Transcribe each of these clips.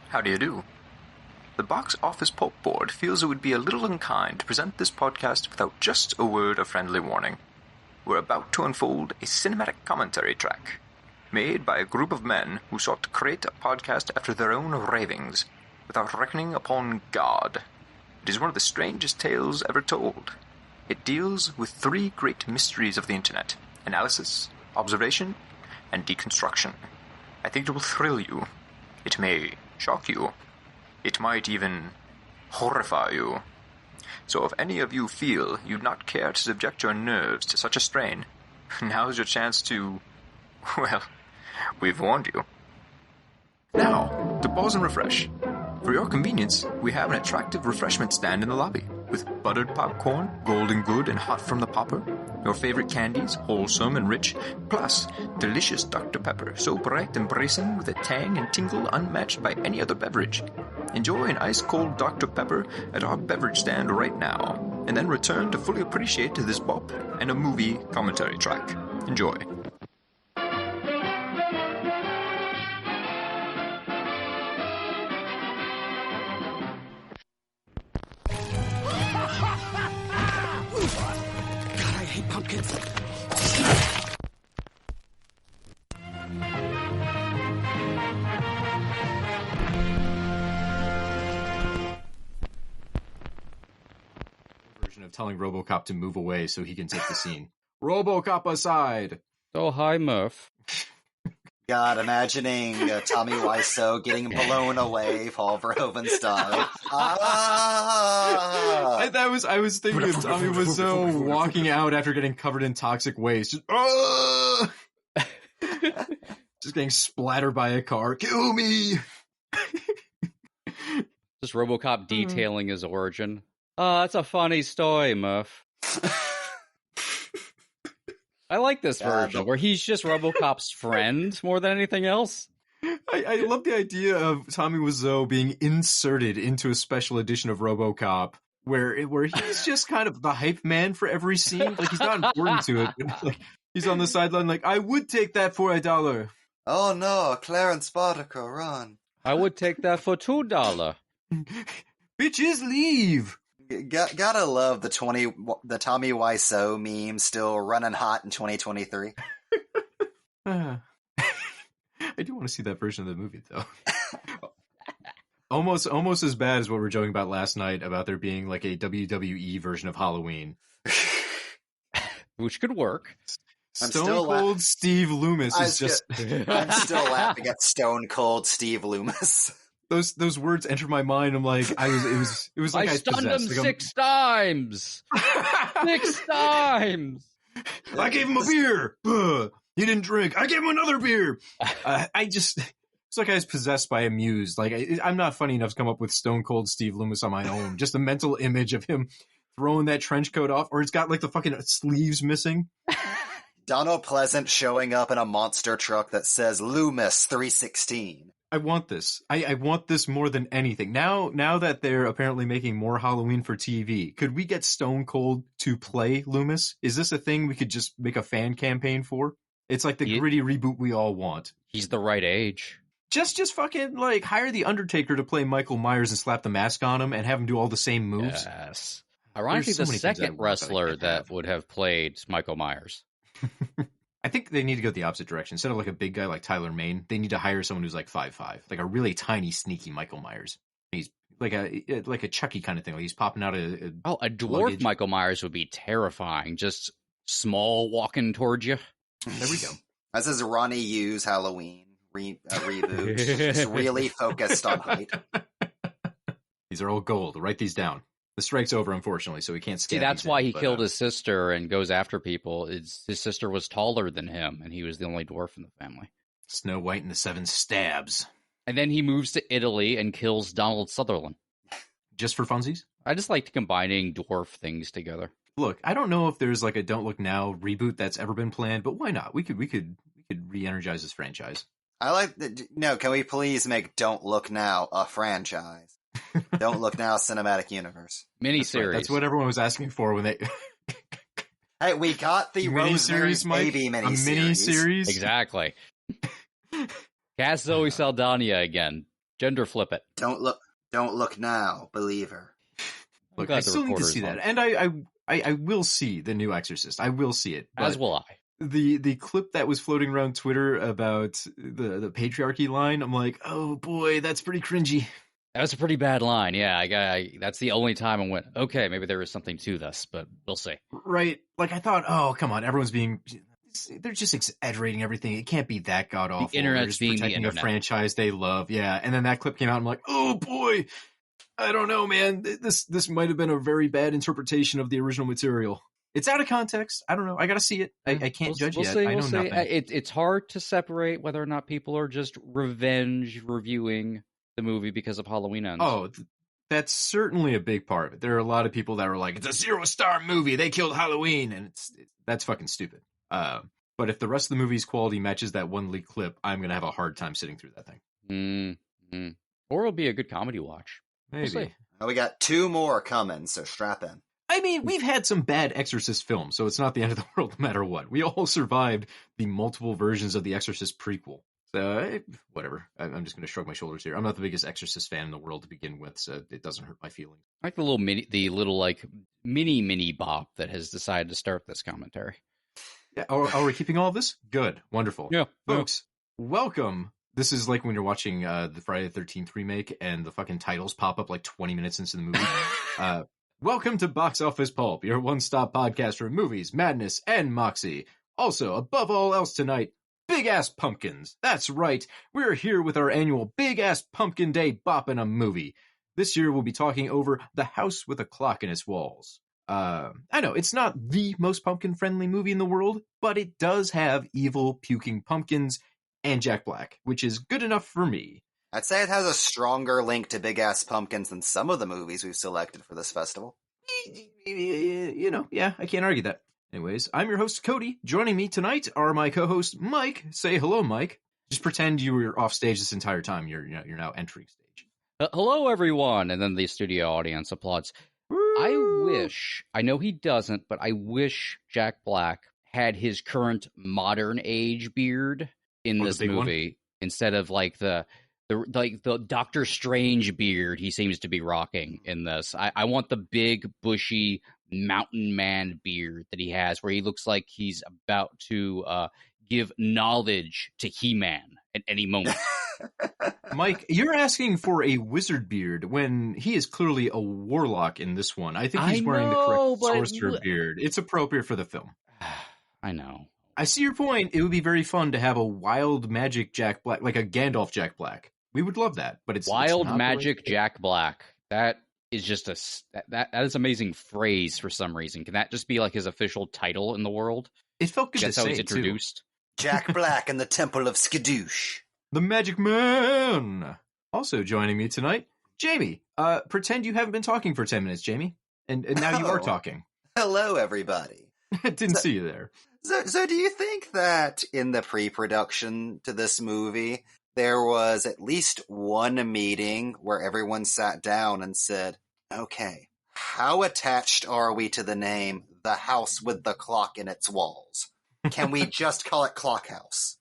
How do you do? The Box Office Pulp Board feels it would be a little unkind to present this podcast without just a word of friendly warning. We're about to unfold a cinematic commentary track, made by a group of men who sought to create a podcast after their own ravings, without reckoning upon God. It is one of the strangest tales ever told. It deals with three great mysteries of the internet: analysis, observation, and deconstruction. I think it will thrill you. It may shock you. It might even horrify you. So if any of you feel you'd not care to subject your nerves to such a strain, now's your chance to, well, we've warned you. Now, to pause and refresh. For your convenience, we have an attractive refreshment stand in the lobby, with buttered popcorn, golden good and hot from the popper, your favorite candies, wholesome and rich, plus delicious Dr. Pepper, so bright and bracing with a tang and tingle unmatched by any other beverage. Enjoy an ice-cold Dr. Pepper at our beverage stand right now, and then return to fully appreciate this bop and a movie commentary track. Enjoy. Pumpkins. Version of telling RoboCop to move away so he can take the scene. RoboCop aside. Oh, hi, Murph. God, imagining Tommy Wiseau getting blown away, Paul Verhoeven style. I was thinking of Tommy Wiseau walking out after getting covered in toxic waste. Just getting splattered by a car. Kill me! Just RoboCop detailing his origin. Oh, that's a funny story, Murph. I like this version, where he's just RoboCop's friend more than anything else. I love the idea of Tommy Wiseau being inserted into a special edition of RoboCop, where he's just kind of the hype man for every scene. Like, he's not important to it, but like, he's on the sideline like, I would take that for $1. Oh no, Clarence Bartico, run. I would take that for $2. Bitches, leave! Gotta love the Tommy Wiseau meme still running hot in 2023. I do want to see that version of the movie, though. almost as bad as what we were joking about last night about there being like a WWE version of Halloween. Which could work. Stone Cold Steve Loomis is just... I'm still laughing at Stone Cold Steve Loomis. Those words entered my mind. I'm like, it was like I stunned him like 6 times. 6 times. I gave him a beer. He didn't drink. I gave him another beer. It's like I was possessed by a muse. Like, I'm not funny enough to come up with Stone Cold Steve Loomis on my own. Just a mental image of him throwing that trench coat off, or it's got like the fucking sleeves missing. Donald Pleasant showing up in a monster truck that says Loomis 316. I want this. I want this more than anything. Now that they're apparently making more Halloween for TV, could we get Stone Cold to play Loomis? Is this a thing we could just make a fan campaign for? It's like the gritty reboot we all want. He's the right age. Just fucking like hire the Undertaker to play Michael Myers and slap the mask on him and have him do all the same moves. Yes. Ironically, the second wrestler that would have played Michael Myers. I think they need to go the opposite direction. Instead of like a big guy like Tyler Mane, they need to hire someone who's like 5'5", like a really tiny, sneaky Michael Myers. He's like a Chucky kind of thing. Like he's popping out a dwarf luggage. Michael Myers would be terrifying. Just small, walking towards you. There we go. This is Ronnie Yu's Halloween reboot. Just really focused on height. These are all gold. Write these down. The strike's over, unfortunately, so we can't skip. See, that's why he killed his sister and goes after people. His sister was taller than him, and he was the only dwarf in the family. Snow White and the 7 Stabs. And then he moves to Italy and kills Donald Sutherland. Just for funsies? I just like combining dwarf things together. Look, I don't know if there's like a Don't Look Now reboot that's ever been planned, but why not? We could re-energize this franchise. I like no, can we please make Don't Look Now a franchise? Don't Look Now Cinematic Universe. Miniseries. Right. That's what everyone was asking for when they... Hey, we got the Rosemary's Baby miniseries. A miniseries? Exactly. Cast Zoe Saldana again. Gender flip it. Don't look now, believer. I'm Look, glad I the still need to recorder's see on. that, and I will see the new Exorcist. I will see it. As But will I. the clip that was floating around Twitter about the patriarchy line, I'm like, oh boy, that's pretty cringy. That was a pretty bad line. Yeah, that's the only time I went, okay, maybe there is something to this, but we'll see. Right? Like I thought, oh come on, they're just exaggerating everything. It can't be that god awful. The internet's They're just being the protecting a internet. franchise they love. Yeah, and then that clip came out. I'm like, oh boy, I don't know, man. This might have been a very bad interpretation of the original material. It's out of context. I don't know. I got to see it. I can't judge we'll yet. See, I know we'll see. nothing. It's hard to separate whether or not people are just revenge reviewing the movie because of Halloween Ends. Oh, that's certainly a big part of it. There are a lot of people that were like, it's a 0-star movie. They killed Halloween. And that's fucking stupid. But if the rest of the movie's quality matches that one leaked clip, I'm going to have a hard time sitting through that thing. Mm-hmm. Or it'll be a good comedy watch. Maybe. We got 2 more coming, so strap in. I mean, we've had some bad Exorcist films, so it's not the end of the world no matter what. We all survived the multiple versions of the Exorcist prequel. So, whatever. I'm just going to shrug my shoulders here. I'm not the biggest Exorcist fan in the world to begin with, so it doesn't hurt my feelings. I like the little mini bop that has decided to start this commentary. Yeah, are we keeping all of this? Good. Wonderful. Yeah. Folks, welcome. This is like when you're watching the Friday the 13th remake and the fucking titles pop up like 20 minutes into the movie. Welcome to Box Office Pulp, your one-stop podcast for movies, madness, and moxie. Also, above all else tonight, big-ass pumpkins. That's right, we're here with our annual Big-Ass Pumpkin Day bopping a movie. This year we'll be talking over The House with a Clock in Its Walls. I know, it's not the most pumpkin-friendly movie in the world, but it does have evil, puking pumpkins and Jack Black, which is good enough for me. I'd say it has a stronger link to Big Ass Pumpkins than some of the movies we've selected for this festival. You know, yeah, I can't argue that. Anyways, I'm your host, Cody. Joining me tonight are my co-host, Mike. Say hello, Mike. Just pretend you were off stage this entire time. You're now entering stage. Hello, everyone. And then the studio audience applauds. I know he doesn't, but I wish Jack Black had his current modern age beard in this movie instead of like the Doctor Strange beard he seems to be rocking in this. I want the big, bushy mountain man beard that he has where he looks like he's about to give knowledge to He-Man at any moment. Mike, you're asking for a wizard beard when he is clearly a warlock in this one. I think he's wearing the correct sorcerer beard. It's appropriate for the film. I know. I see your point. It would be very fun to have a wild magic Jack Black, like a Gandalf Jack Black. We would love that, but it's wild not magic Jack Black. That is just that is an amazing phrase for some reason. Can that just be like his official title in the world? It felt good That's to how say he's introduced. Too. Jack Black and the Temple of Skadoosh. The Magic Man. Also joining me tonight, Jamie. Pretend you haven't been talking for 10 minutes, Jamie, and now you are talking. Hello, everybody. Didn't see you there. So do you think that in the pre-production to this movie, there was at least one meeting where everyone sat down and said, okay, how attached are we to the name The House with the Clock in Its Walls? Can we just call it Clock House?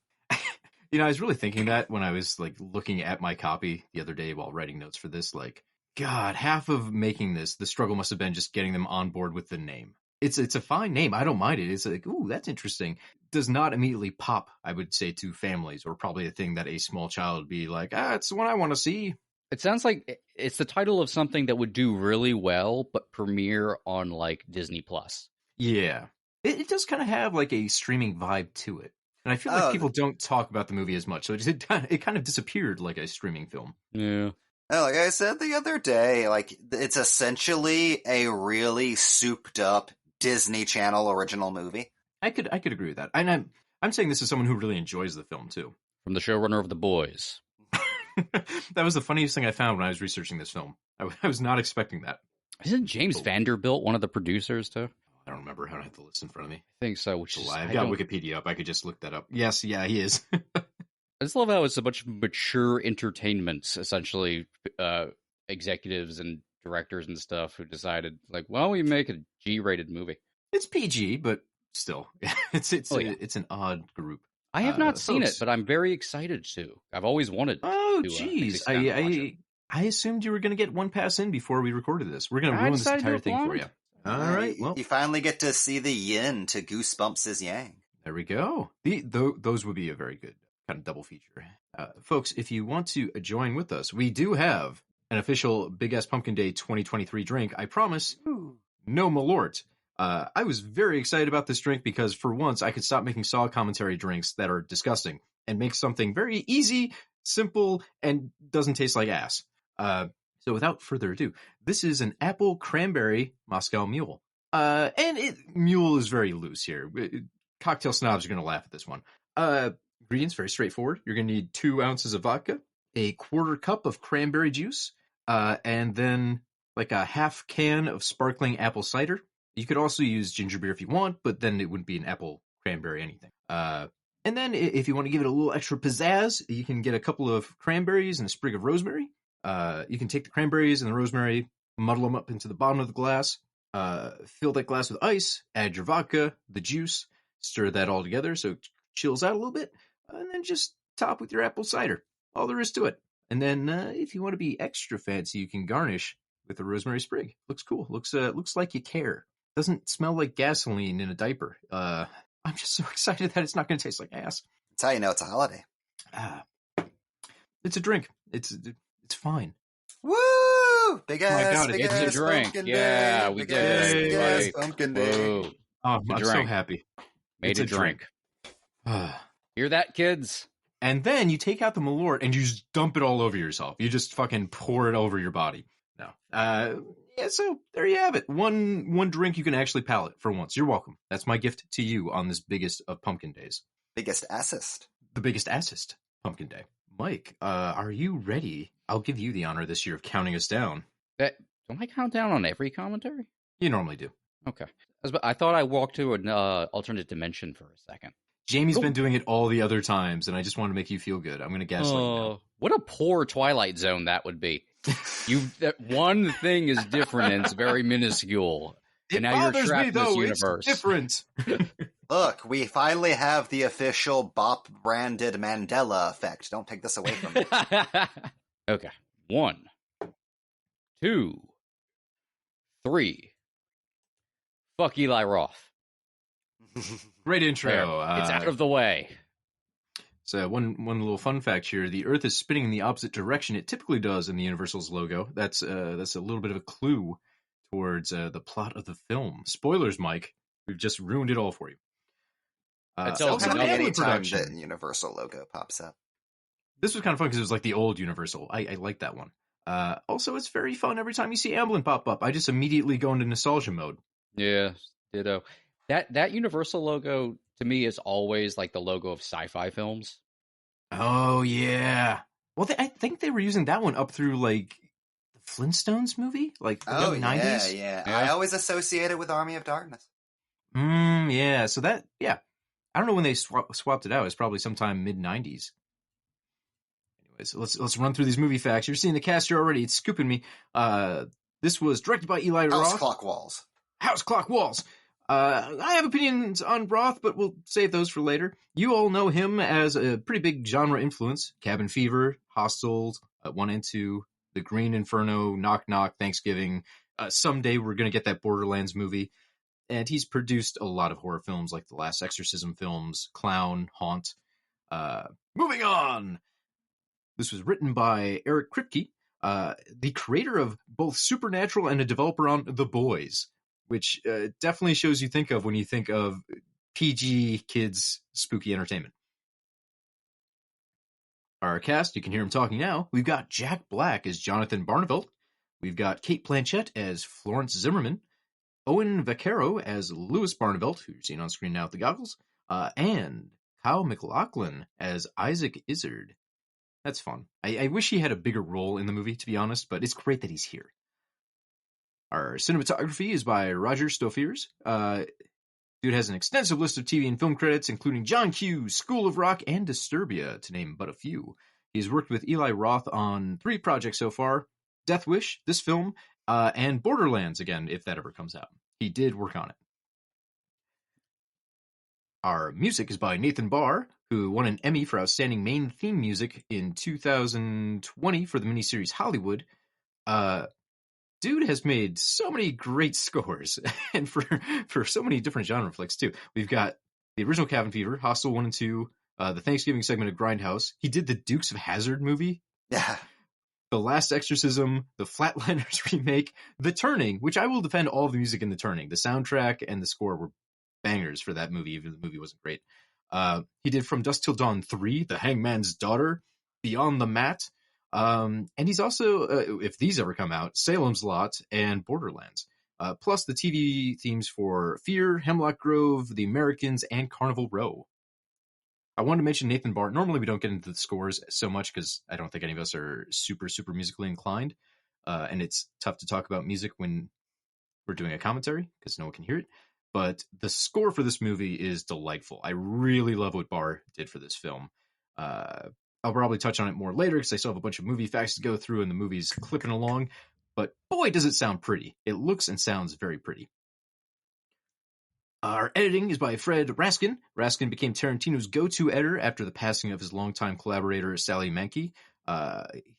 You know, I was really thinking that when I was like looking at my copy the other day while writing notes for this, like, God, half of making this, the struggle must have been just getting them on board with the name. It's a fine name. I don't mind it. It's like, ooh, that's interesting. Does not immediately pop, I would say, to families, or probably a thing that a small child would be like, it's the one I want to see. It sounds like it's the title of something that would do really well, but premiere on like Disney Plus. Yeah. It does kind of have like a streaming vibe to it. And I feel like people don't talk about the movie as much. So it kind of disappeared like a streaming film. Yeah. Like I said the other day, like it's essentially a really souped up Disney Channel original movie. I could agree with that. And I'm saying this as someone who really enjoys the film too. From the showrunner of The Boys. That was the funniest thing I found when I was researching this film. I was not expecting that. Isn't James Vanderbilt one of the producers too? I don't remember. I don't have the list in front of me. I think so. Which is, I've got Wikipedia up. I could just look that up. Yes, yeah, he is. I just love how it's a bunch of mature entertainment, essentially, executives and directors and stuff who decided, like, why don't we make a G-rated movie? It's PG, but still, it's an odd group. I have not seen folks. it, but I'm very excited to. I've always wanted Oh, to jeez. sit down and watch it. I assumed you were going to get one pass in before we recorded this. We're going to I ruin this decided to entire do thing for blind. you. All right. Well, You finally get to see the yin to Goosebumps' yang. there we go. Those would be a very good kind of double feature. Folks, if you want to join with us, we do have an official Big Ass Pumpkin Day 2023 drink. I promise, no Malort. I was very excited about this drink because for once I could stop making Saw commentary drinks that are disgusting and make something very easy, simple, and doesn't taste like ass. So without further ado, this is an apple cranberry Moscow Mule. Mule is very loose here. Cocktail snobs are going to laugh at this one. Ingredients, very straightforward. You're going to need 2 ounces of vodka, a 1/4 cup of cranberry juice, and then like a half can of sparkling apple cider. You could also use ginger beer if you want, but then it wouldn't be an apple cranberry anything. And then if you want to give it a little extra pizzazz, you can get a couple of cranberries and a sprig of rosemary. You can take the cranberries and the rosemary, muddle them up into the bottom of the glass, fill that glass with ice, add your vodka, the juice, stir that all together so it chills out a little bit, and then just top with your apple cider. All there is to it. And then if you want to be extra fancy, you can garnish with a rosemary sprig. Looks cool. Looks like you care. Doesn't smell like gasoline in a diaper. I'm just so excited that it's not going to taste like ass. That's how you know it's a holiday. It's a drink. It's fine. Woo! Big my ass, God, big it's ass a drink. pumpkin Yeah, day. we Big did ass, it. big ass Like, pumpkin day. Whoa. I'm so drink. happy. Made It's a a drink. drink. Hear that, kids? And then you take out the Malort and you just dump it all over yourself. You just fucking pour it over your body. No. Yeah, so there you have it. One drink you can actually palate for once. You're welcome. That's my gift to you on this biggest of pumpkin days. Biggest assist. The biggest assist pumpkin day. Mike, are you ready? I'll give you the honor this year of counting us down. Don't I count down on every commentary? You normally do. Okay. I thought I walked to an alternate dimension for a second. Jamie's been doing it all the other times, and I just want to make you feel good. I'm going to gaslight you now. What a poor Twilight Zone that would be. That one thing is different and it's very minuscule. And now you're trapped in this universe. It's different. Look, we finally have the official Bop-branded Mandela effect. Don't take this away from me. Okay. 1, 2, 3. Fuck Eli Roth. Great intro. There. It's out of the way. So one little fun fact here: the Earth is spinning in the opposite direction it typically does in the Universal's logo. That's a little bit of a clue towards the plot of the film. Spoilers, Mike. We've just ruined it all for you. That's So also an happy Amblin anytime production. the Universal logo pops up. This was kind of fun because it was like the old Universal. I like that one. Also, it's very fun every time you see Amblin pop up. I just immediately go into nostalgia mode. Yeah, ditto. That Universal logo to me is always like the logo of sci-fi films. Oh yeah. Well, I think they were using that one up through like the Flintstones movie, like the Oh, early 90s. yeah. Yeah. I always associate it with Army of Darkness. Yeah. So that, yeah. I don't know when they swapped it out. It's probably sometime mid 90s. Anyways, let's run through these movie facts. You're seeing the cast here already. It's scooping me. This was directed by Eli House Roth. Clock Walls. House Clock Walls. I have opinions on Roth, but we'll save those for later. You all know him as a pretty big genre influence. Cabin Fever, Hostel, 1 and 2, The Green Inferno, Knock Knock, Thanksgiving. Someday we're going to get that Borderlands movie. And he's produced a lot of horror films like the Last Exorcism films, Clown, Haunt. Moving on! This was written by Eric Kripke, the creator of both Supernatural and a developer on The Boys, which definitely shows you think of when you think of PG kids spooky entertainment. Our cast, you can hear him talking now. We've got Jack Black as Jonathan Barnevelt. We've got Kate Blanchett as Florence Zimmerman. Owen Vaccaro as Louis Barnevelt, who you're seeing on screen now with the goggles. And Kyle MacLachlan as Isaac Izzard. That's fun. I wish he had a bigger role in the movie, to be honest, but it's great that he's here. Our cinematography is by Roger Stofiers. Dude has an extensive list of TV and film credits, including John Q, School of Rock, and Disturbia, to name but a few. He's worked with Eli Roth on 3 projects so far: Death Wish, this film, and Borderlands, again, if that ever comes out. He did work on it. Our music is by Nathan Barr, who won an Emmy for Outstanding Main Theme Music in 2020 for the miniseries Hollywood. Dude has made so many great scores, and for so many different genre flicks, too. We've got the original Cabin Fever, Hostel 1 and 2, the Thanksgiving segment of Grindhouse. He did the Dukes of Hazzard movie. Yeah. The Last Exorcism, the Flatliners remake, The Turning, which I will defend all the music in The Turning. The soundtrack and the score were bangers for that movie, even if the movie wasn't great. He did From Dusk Till Dawn 3, The Hangman's Daughter, Beyond the Mat, and he's also, if these ever come out, Salem's Lot and Borderlands. Plus the TV themes for Fear, Hemlock Grove, The Americans, and Carnival Row. I wanted to mention Nathan Barr. Normally we don't get into the scores so much because I don't think any of us are super, super musically inclined. And it's tough to talk about music when we're doing a commentary because no one can hear it. But the score for this movie is delightful. I really love what Barr did for this film. I'll probably touch on it more later because I still have a bunch of movie facts to go through and the movie's clicking along. But boy, does it sound pretty. It looks and sounds very pretty. Our editing is by Fred Raskin. Raskin became Tarantino's go-to editor after the passing of his longtime collaborator, Sally Menke.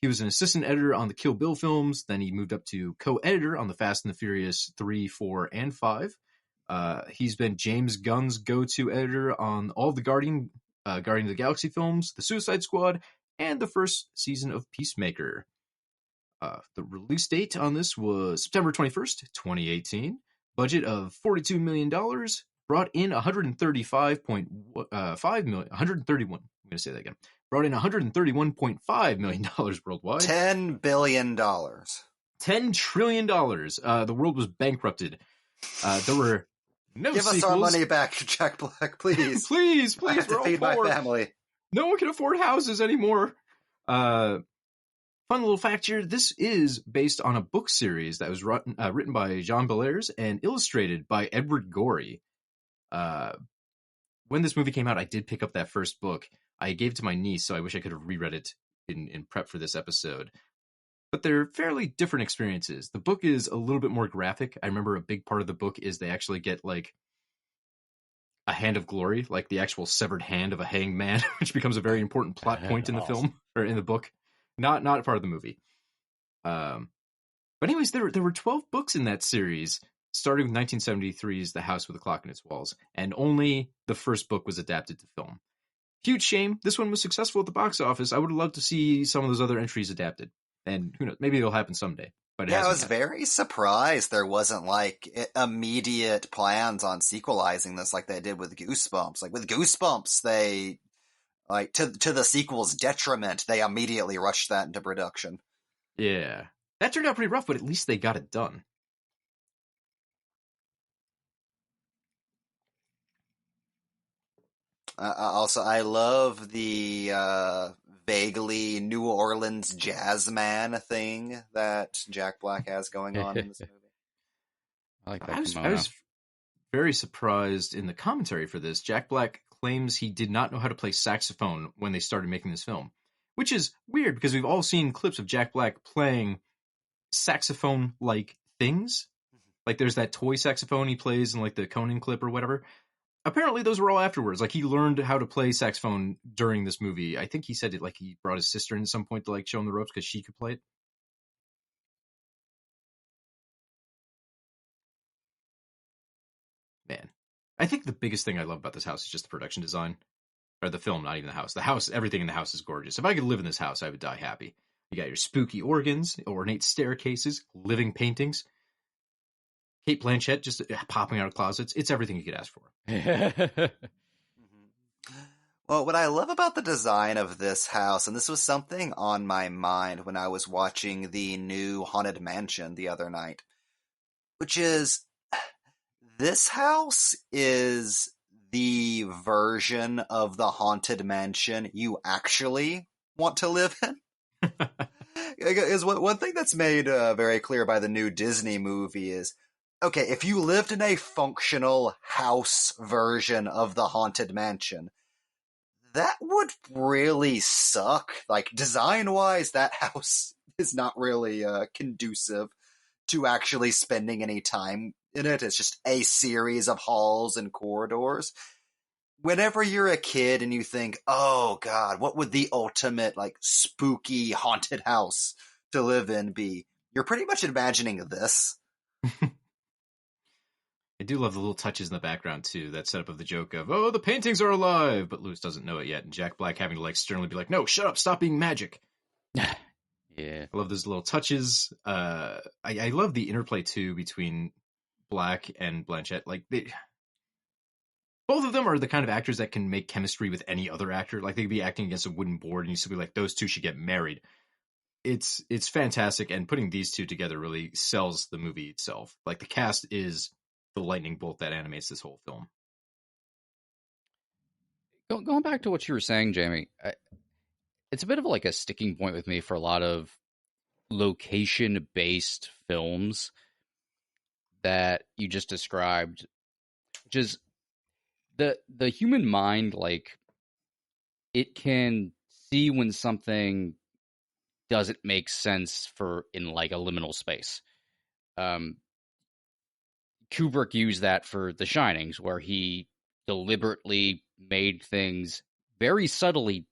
He was an assistant editor on the Kill Bill films. Then he moved up to co-editor on the Fast and the Furious 3, 4, and 5. He's been James Gunn's go-to editor on all the Guardian of the Galaxy films, The Suicide Squad, and the first season of Peacemaker. The release date on this was September 21st, 2018. Budget of $42 million, brought in $135.5 million. 131. I'm going to say that again. Brought in $131.5 million worldwide. $10 billion. $10 trillion. The world was bankrupted. There were no Give sequels. us our money back, Jack Black, please. please, I have to we're all feed my poor. family. No one can afford houses anymore. Fun little fact here, this is based on a book series that was written by Jean Belair's and illustrated by Edward Gorey. When this movie came out, I did pick up that first book. I gave it to my niece, so I wish I could have reread it in prep for this episode. But they're fairly different experiences. The book is a little bit more graphic. I remember a big part of the book is they actually get like a hand of glory, like the actual severed hand of a hanged man, which becomes a very important plot point in the film or in the book. Not part of the movie. But anyways, there were 12 books in that series, starting with 1973's The House with a Clock in Its Walls, and only the first book was adapted to film. Huge shame. This one was successful at the box office. I would have loved to see some of those other entries adapted. And who knows, maybe it'll happen someday. But I was very surprised there wasn't like immediate plans on sequelizing this like they did with Goosebumps. Like with Goosebumps, they... Like, to the sequel's detriment, they immediately rushed that into production. Yeah. That turned out pretty rough, but at least they got it done. Also, I love the vaguely New Orleans jazz man thing that Jack Black has going on in this movie. I like that. I was very surprised in the commentary for this. Jack Black claims he did not know how to play saxophone when they started making this film, which is weird because we've all seen clips of Jack Black playing saxophone-like things. Like there's that toy saxophone he plays in like the Conan clip or whatever. Apparently those were all afterwards. Like he learned how to play saxophone during this movie. I think he said it like he brought his sister in at some point to like show him the ropes because she could play it. Man, I think the biggest thing I love about this house is just the production design. Or the film, not even the house. The house, everything in the house is gorgeous. If I could live in this house, I would die happy. You got your spooky organs, ornate staircases, living paintings. Kate Blanchett just popping out of closets. It's everything you could ask for. Well, what I love about the design of this house, and this was something on my mind when I was watching the new Haunted Mansion the other night, which is this house is the version of the Haunted Mansion you actually want to live in. Is one thing that's made very clear by the new Disney movie is, okay, if you lived in a functional house version of the Haunted Mansion, that would really suck. Like, design-wise, that house is not really conducive to actually spending any time in it. It's just a series of halls and corridors. whenever you're a kid and you think, oh God, what would the ultimate like spooky haunted house to live in be? You're pretty much imagining this. I do love the little touches in the background too. That setup of the joke of, "Oh, the paintings are alive," but Lewis doesn't know it yet, and Jack Black having to like sternly be like, "No, shut up, stop being magic." Yeah. I love those little touches. I love the interplay too between Black and Blanchett. Like both of them are the kind of actors that can make chemistry with any other actor. Like they could be acting against a wooden board, and you still be like, "Those two should get married." It's fantastic, and putting these two together really sells the movie itself. Like the cast is the lightning bolt that animates this whole film. Going back to what you were saying, Jamie, it's a bit of like a sticking point with me for a lot of location-based films that you just described, which is the human mind, like it can see when something doesn't make sense for in like a liminal space. Kubrick used that for The Shinings, where he deliberately made things very subtly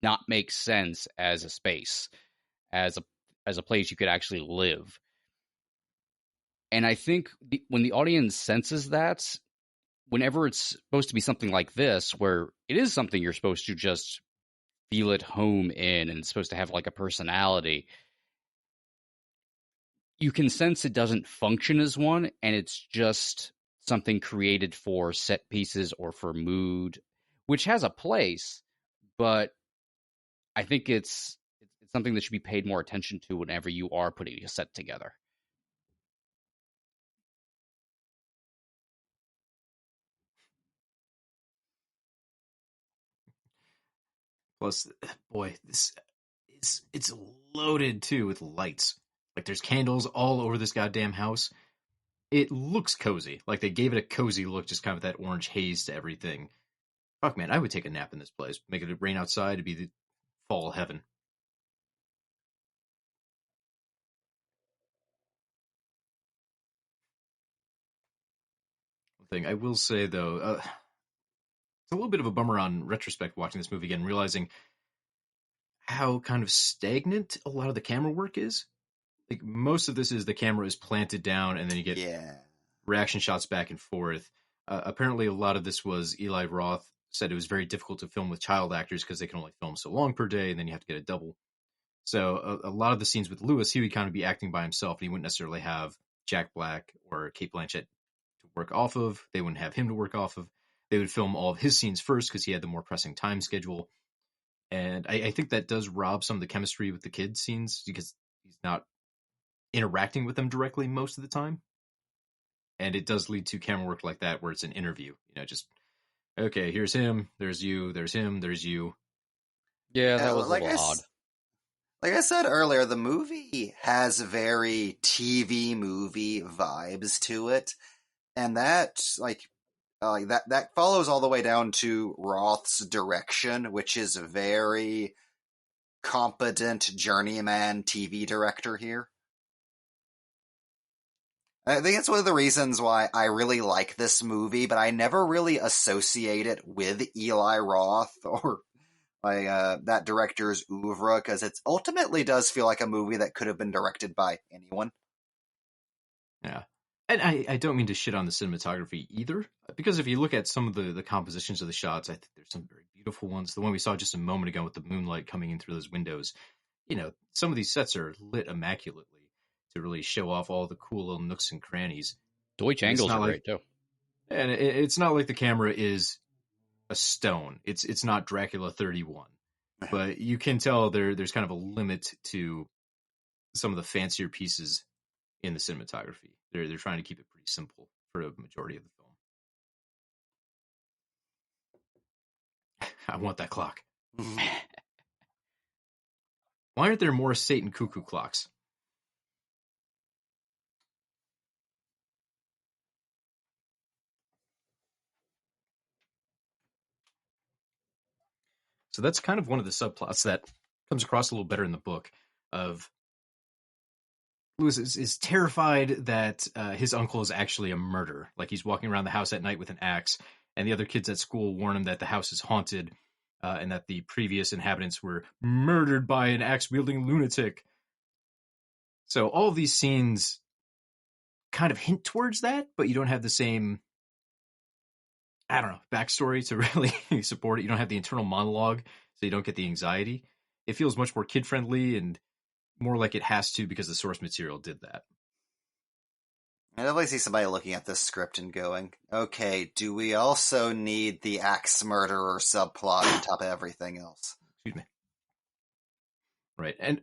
not make sense as a space, as a place you could actually live. And I think when the audience senses that, whenever it's supposed to be something like this, where it is something you're supposed to just feel at home in and it's supposed to have like a personality, you can sense it doesn't function as one, and it's just something created for set pieces or for mood, which has a place, but I think it's something that should be paid more attention to whenever you are putting a set together. Plus, boy, this it's loaded too with lights. Like there's candles all over this goddamn house. It looks cozy. Like they gave it a cozy look, just kind of that orange haze to everything. Fuck, man, I would take a nap in this place. Make it rain outside. It'd be the fall heaven. One thing I will say though, it's a little bit of a bummer on retrospect watching this movie again, realizing how kind of stagnant a lot of the camera work is. Like most of this is the camera is planted down, and then you get reaction shots back and forth. Apparently, a lot of this was Eli Roth said it was very difficult to film with child actors because they can only film so long per day, and then you have to get a double. So a lot of the scenes with Lewis, he would kind of be acting by himself, and he wouldn't necessarily have Jack Black or Cate Blanchett to work off of. They wouldn't have him to work off of. They would film all of his scenes first because he had the more pressing time schedule. And I think that does rob some of the chemistry with the kids scenes because he's not interacting with them directly most of the time. And it does lead to camera work like that where it's an interview. Just, okay, here's him, there's you, there's him, there's you. Yeah, that was a little odd. Like I said earlier, the movie has very TV movie vibes to it. And that, that follows all the way down to Roth's direction, which is a very competent journeyman TV director here. I think it's one of the reasons why I really like this movie, but I never really associate it with Eli Roth or that director's oeuvre, because it ultimately does feel like a movie that could have been directed by anyone. Yeah. And I don't mean to shit on the cinematography either, because if you look at some of the compositions of the shots, I think there's some very beautiful ones. The one we saw just a moment ago with the moonlight coming in through those windows, some of these sets are lit immaculately to really show off all the cool little nooks and crannies. Deutsch angles are great too. And it's not like the camera is a stone. It's not Dracula 31, but you can tell there's kind of a limit to some of the fancier pieces in the cinematography. They're trying to keep it pretty simple for a majority of the film. I want that clock. Why aren't there more Satan cuckoo clocks? So that's kind of one of the subplots that comes across a little better in the book of Lewis is terrified that his uncle is actually a murderer. Like he's walking around the house at night with an axe, and the other kids at school warn him that the house is haunted, and that the previous inhabitants were murdered by an axe-wielding lunatic. So all of these scenes kind of hint towards that, but you don't have the same, I don't know, backstory to really support it. You don't have the internal monologue, so you don't get the anxiety. It feels much more kid-friendly and more like it has to because the source material did that. I definitely see somebody looking at this script and going, okay, do we also need the axe murderer subplot on top of everything else? Excuse me. Right, and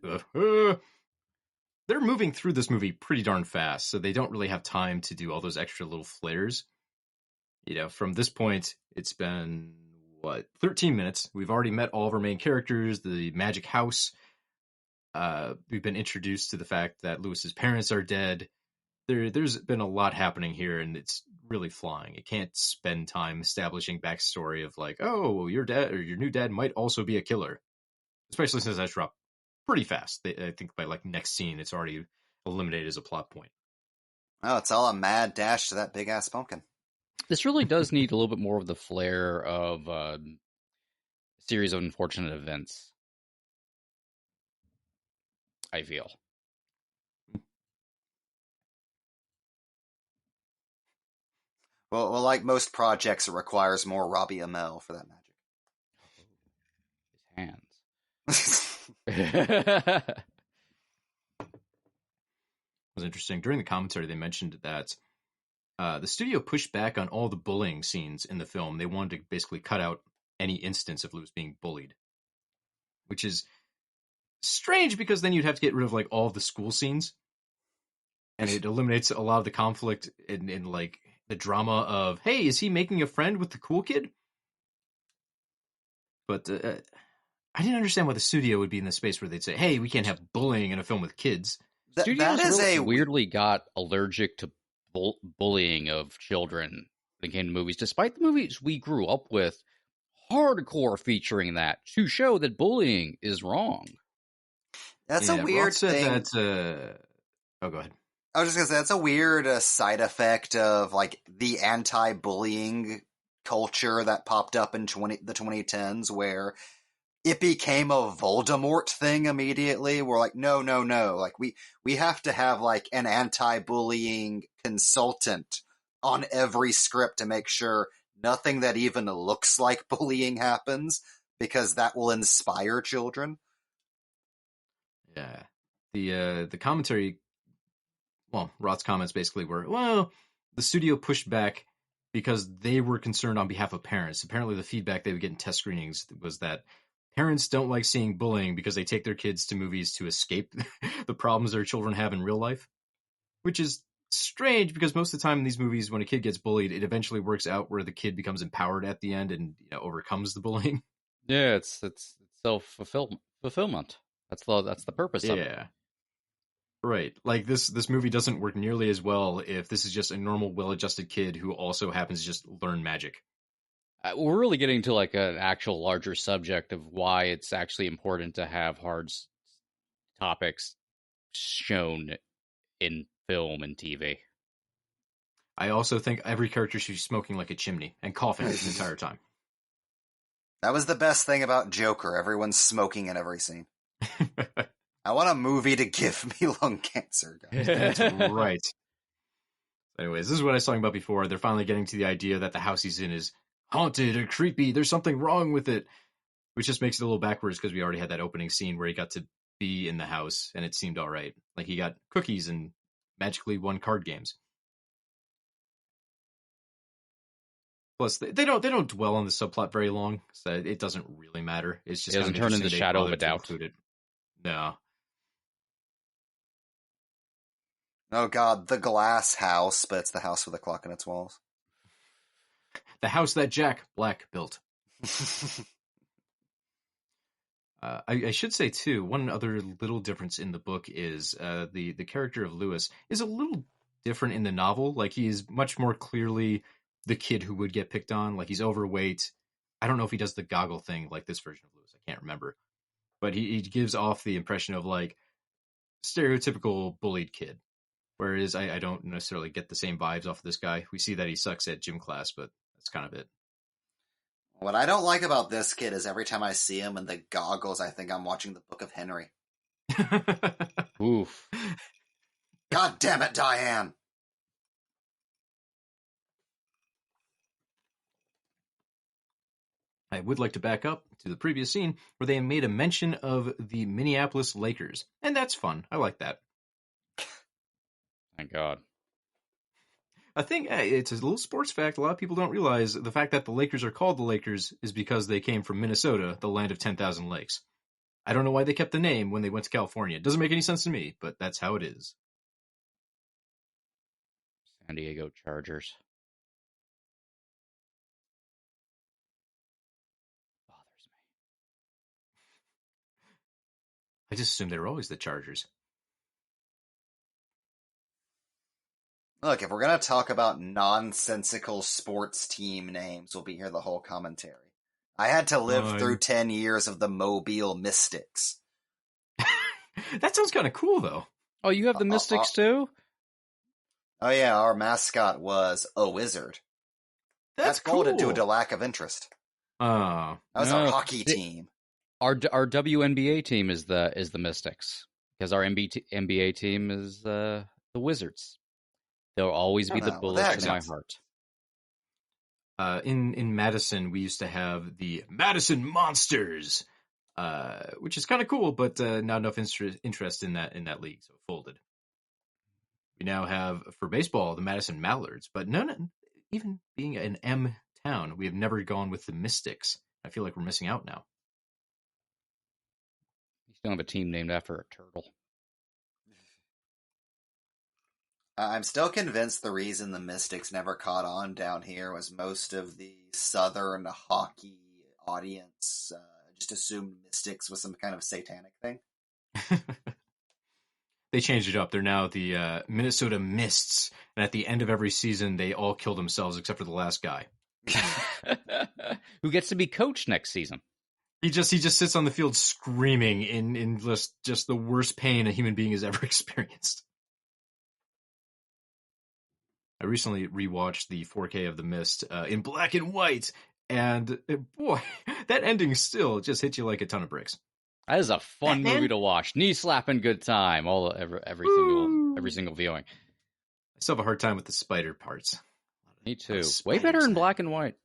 they're moving through this movie pretty darn fast, so they don't really have time to do all those extra little flares. You know, from this point, it's been, 13 minutes. We've already met all of our main characters, the magic house. We've been introduced to the fact that Lewis's parents are dead. There's been a lot happening here, and it's really flying. It can't spend time establishing backstory of like, oh, your dad or your new dad might also be a killer. Especially since that's dropped pretty fast. I think by like next scene, it's already eliminated as a plot point. Oh, it's all a mad dash to that big ass pumpkin. This really does need a little bit more of the flair of a series of unfortunate events, I feel. Well, like most projects, it requires more Robbie Amell for that His hands. It was interesting. During the commentary, they mentioned that the studio pushed back on all the bullying scenes in the film. They wanted to basically cut out any instance of Lewis being bullied, which is strange because then you'd have to get rid of like all of the school scenes, and it eliminates a lot of the conflict in like the drama of, hey, is he making a friend with the cool kid? But I didn't understand why the studio would be in the space where they'd say, hey, we can't have bullying in a film with kids. Studios really weirdly got allergic to bullying of children when it came to movies, despite the movies we grew up with hardcore featuring that to show that bullying is wrong. That's a weird thing. Oh, go ahead. I was just going to say, that's a weird side effect of like the anti-bullying culture that popped up in the 2010s, where it became a Voldemort thing immediately. We're like, no. Like we have to have like an anti-bullying consultant on every script to make sure nothing that even looks like bullying happens, because that will inspire children. Yeah. The commentary, well, Roth's comments basically were, well, the studio pushed back because they were concerned on behalf of parents. Apparently the feedback they would get in test screenings was that parents don't like seeing bullying because they take their kids to movies to escape the problems their children have in real life, which is strange because most of the time in these movies, when a kid gets bullied, it eventually works out where the kid becomes empowered at the end and overcomes the bullying. Yeah, it's self-fulfillment. That's the purpose of it. Yeah. Right. Like this movie doesn't work nearly as well if this is just a normal, well-adjusted kid who also happens to just learn magic. We're really getting to like an actual larger subject of why it's actually important to have hard topics shown in film and TV. I also think every character should be smoking like a chimney and coughing the entire time. That was the best thing about Joker. Everyone's smoking in every scene. I want a movie to give me lung cancer, guys. That's right. Anyways, this is what I was talking about before. They're finally getting to the idea that the house he's in is haunted or creepy. There's something wrong with it, which just makes it a little backwards because we already had that opening scene where he got to be in the house and it seemed all right. Like he got cookies and magically won card games. Plus, they don't dwell on the subplot very long, so it doesn't really matter. It's just it doesn't turn into shadow of a doubt. No. Oh god, the glass house, but it's the house with a clock in its walls. The house that Jack Black built. I should say, too, one other little difference in the book is the character of Lewis is a little different in the novel. Like, he is much more clearly the kid who would get picked on. Like, he's overweight. I don't know if he does the goggle thing like this version of Lewis. I can't remember. But he gives off the impression of, like, stereotypical bullied kid. Whereas I don't necessarily get the same vibes off of this guy. We see that he sucks at gym class, but that's kind of it. What I don't like about this kid is every time I see him in the goggles, I think I'm watching the Book of Henry. Oof. God damn it, Diane! I would like to back up to the previous scene where they made a mention of the Minneapolis Lakers. And that's fun. I like that. Thank God. I think it's a little sports fact. A lot of people don't realize the fact that the Lakers are called the Lakers is because they came from Minnesota, the land of 10,000 lakes. I don't know why they kept the name when they went to California. It doesn't make any sense to me, but that's how it is. San Diego Chargers. Bothers me. I just assumed they were always the Chargers. Look, if we're going to talk about nonsensical sports team names, we'll be here the whole commentary. I had to live through 10 years of the Mobile Mystics. That sounds kind of cool, though. Oh, you have the Mystics too? Oh yeah, our mascot was a wizard. That's cool. Folded due to lack of interest. That was our hockey team. Our WNBA team is the Mystics because our NBA team is the Wizards. They'll always be the Bullets in my heart. In Madison, we used to have the Madison Monsters, which is kind of cool, but not enough interest in that league, so it folded. We now have, for baseball, the Madison Mallards, but even being an M town, we have never gone with the Mystics. I feel like we're missing out now. You still have a team named after a turtle. I'm still convinced the reason the Mystics never caught on down here was most of the Southern hockey audience just assumed Mystics was some kind of satanic thing. They changed it up. They're now the Minnesota Mists, and at the end of every season, they all kill themselves except for the last guy. Who gets to be coach next season. He just sits on the field screaming in just the worst pain a human being has ever experienced. I recently rewatched the 4K of The Mist in black and white, and boy, that ending still just hit you like a ton of bricks. That is a fun movie to watch. Knee slapping, good time. Every single viewing. I still have a hard time with the spider parts. Me too. Way better in black and white.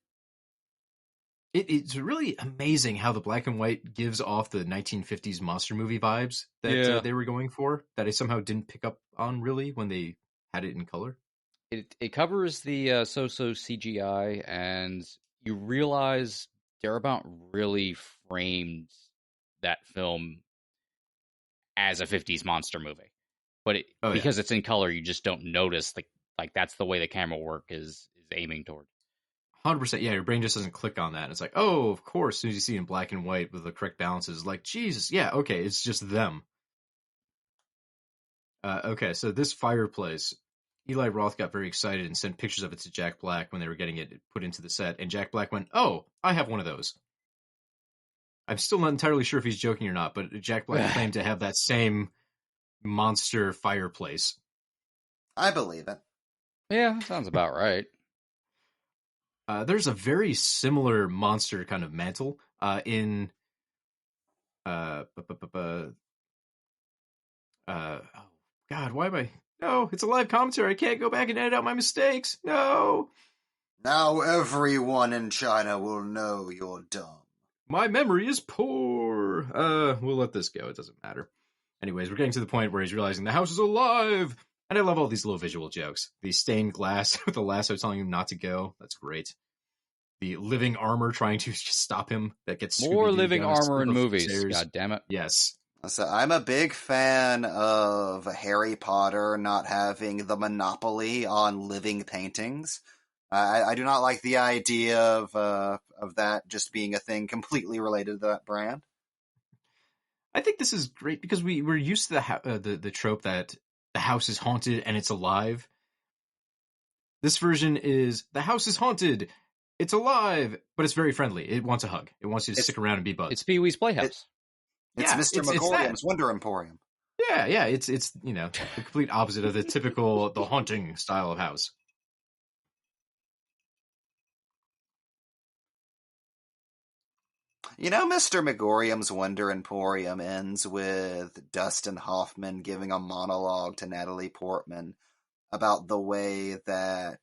It's really amazing how the black and white gives off the 1950s monster movie vibes that they were going for, that I somehow didn't pick up on really when they had it in color. It covers the so-so CGI, and you realize Darabont really framed that film as a 50s monster movie. But because it's in color, you just don't notice like that's the way the camera work is aiming toward. 100%. Yeah, your brain just doesn't click on that. It's like, oh, of course, as soon as you see it in black and white with the correct balances, like, Jesus, yeah, okay, it's just them. Okay, so this fireplace, Eli Roth got very excited and sent pictures of it to Jack Black when they were getting it put into the set, and Jack Black went, oh, I have one of those. I'm still not entirely sure if he's joking or not, but Jack Black claimed to have that same monster fireplace. I believe it. Yeah, sounds about right. There's a very similar monster kind of mantle in oh God, why am I? No, it's a live commentary. I can't go back and edit out my mistakes. No. Now everyone in China will know you're dumb. My memory is poor. We'll let this go. It doesn't matter. Anyways, we're getting to the point where he's realizing the house is alive. And I love all these little visual jokes. The stained glass with the lasso telling him not to go. That's great. The living armor trying to just stop him. That gets more living armor in movies. God damn it. Yes. So I'm a big fan of Harry Potter not having the monopoly on living paintings. I do not like the idea of that just being a thing completely related to that brand. I think this is great because we're used to the trope that the house is haunted and it's alive. This version is the house is haunted, it's alive, but it's very friendly. It wants a hug. It wants you to stick around and be buds. It's Pee-wee's Playhouse. It's Mr. McGorium's Wonder Emporium. Yeah, it's the complete opposite of the typical the haunting style of house. Mr. Megorium's Wonder Emporium ends with Dustin Hoffman giving a monologue to Natalie Portman about the way that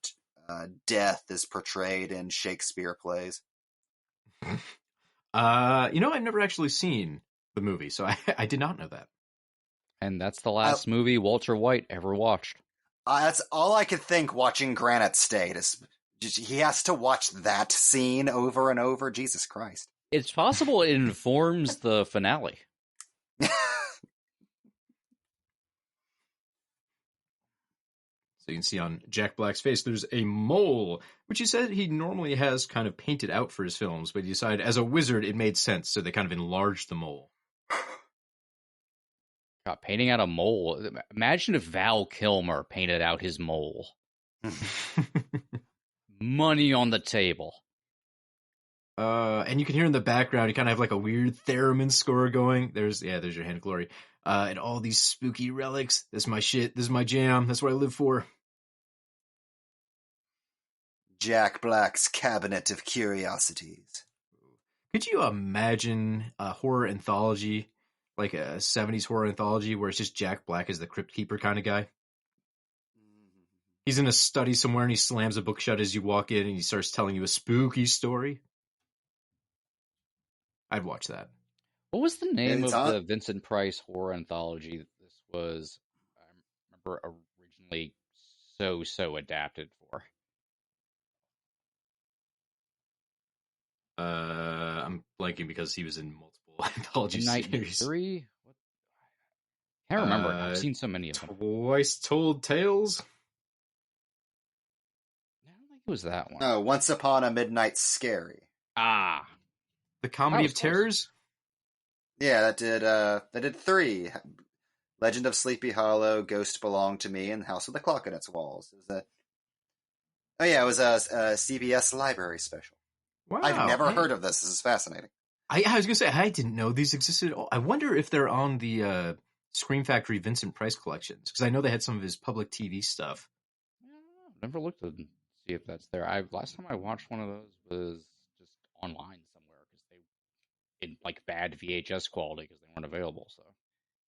death is portrayed in Shakespeare plays. I've never actually seen the movie, so I did not know that. And that's the last movie Walter White ever watched. That's all I could think watching Granite State. He has to watch that scene over and over. Jesus Christ. It's possible it informs the finale. So you can see on Jack Black's face, there's a mole, which he said he normally has kind of painted out for his films, but he decided as a wizard it made sense, so they kind of enlarged the mole. God, painting out a mole. Imagine if Val Kilmer painted out his mole. Money on the table. And you can hear in the background, you kind of have like a weird theremin score going. There's your Hand of Glory. And all these spooky relics. This is my shit. This is my jam. That's what I live for. Jack Black's Cabinet of Curiosities. Could you imagine a horror anthology, like a 70s horror anthology, where it's just Jack Black as the Crypt Keeper kind of guy? He's in a study somewhere and he slams a book shut as you walk in and he starts telling you a spooky story. I'd watch that. What was the name of the Vincent Price horror anthology this was, I remember, originally so adapted for? I'm blanking because he was in multiple anthology series. 3? I can't remember. I've seen so many of them. Twice Told Tales? I don't think it was that one. Oh, Once Upon a Midnight Scary. Ah. The Comedy of Terrors? Yeah, that did 3. Legend of Sleepy Hollow, Ghost Belonged to Me, and House with a Clock in Its Walls. It was a CBS library special. Wow. I've never heard of this. This is fascinating. I was going to say, I didn't know these existed at all. I wonder if they're on the Scream Factory Vincent Price collections, because I know they had some of his public TV stuff. I've never looked to see if that's there. Last time I watched one of those was just online somewhere, because they in like bad VHS quality because they weren't available. So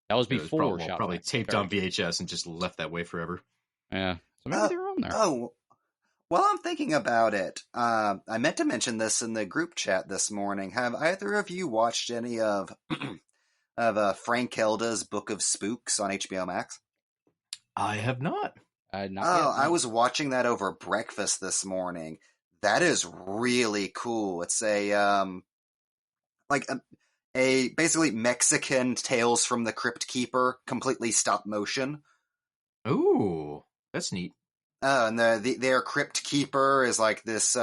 that was before probably taped on VHS and just left that way forever. Yeah, so maybe they're on there. Oh, while I'm thinking about it, I meant to mention this in the group chat this morning. Have either of you watched any of Frank Kelda's Book of Spooks on HBO Max? I have not. Not yet, I was watching that over breakfast this morning. That is really cool. It's a basically Mexican Tales from the Crypt Keeper, completely stop motion. Ooh, that's neat. And their Crypt Keeper is like this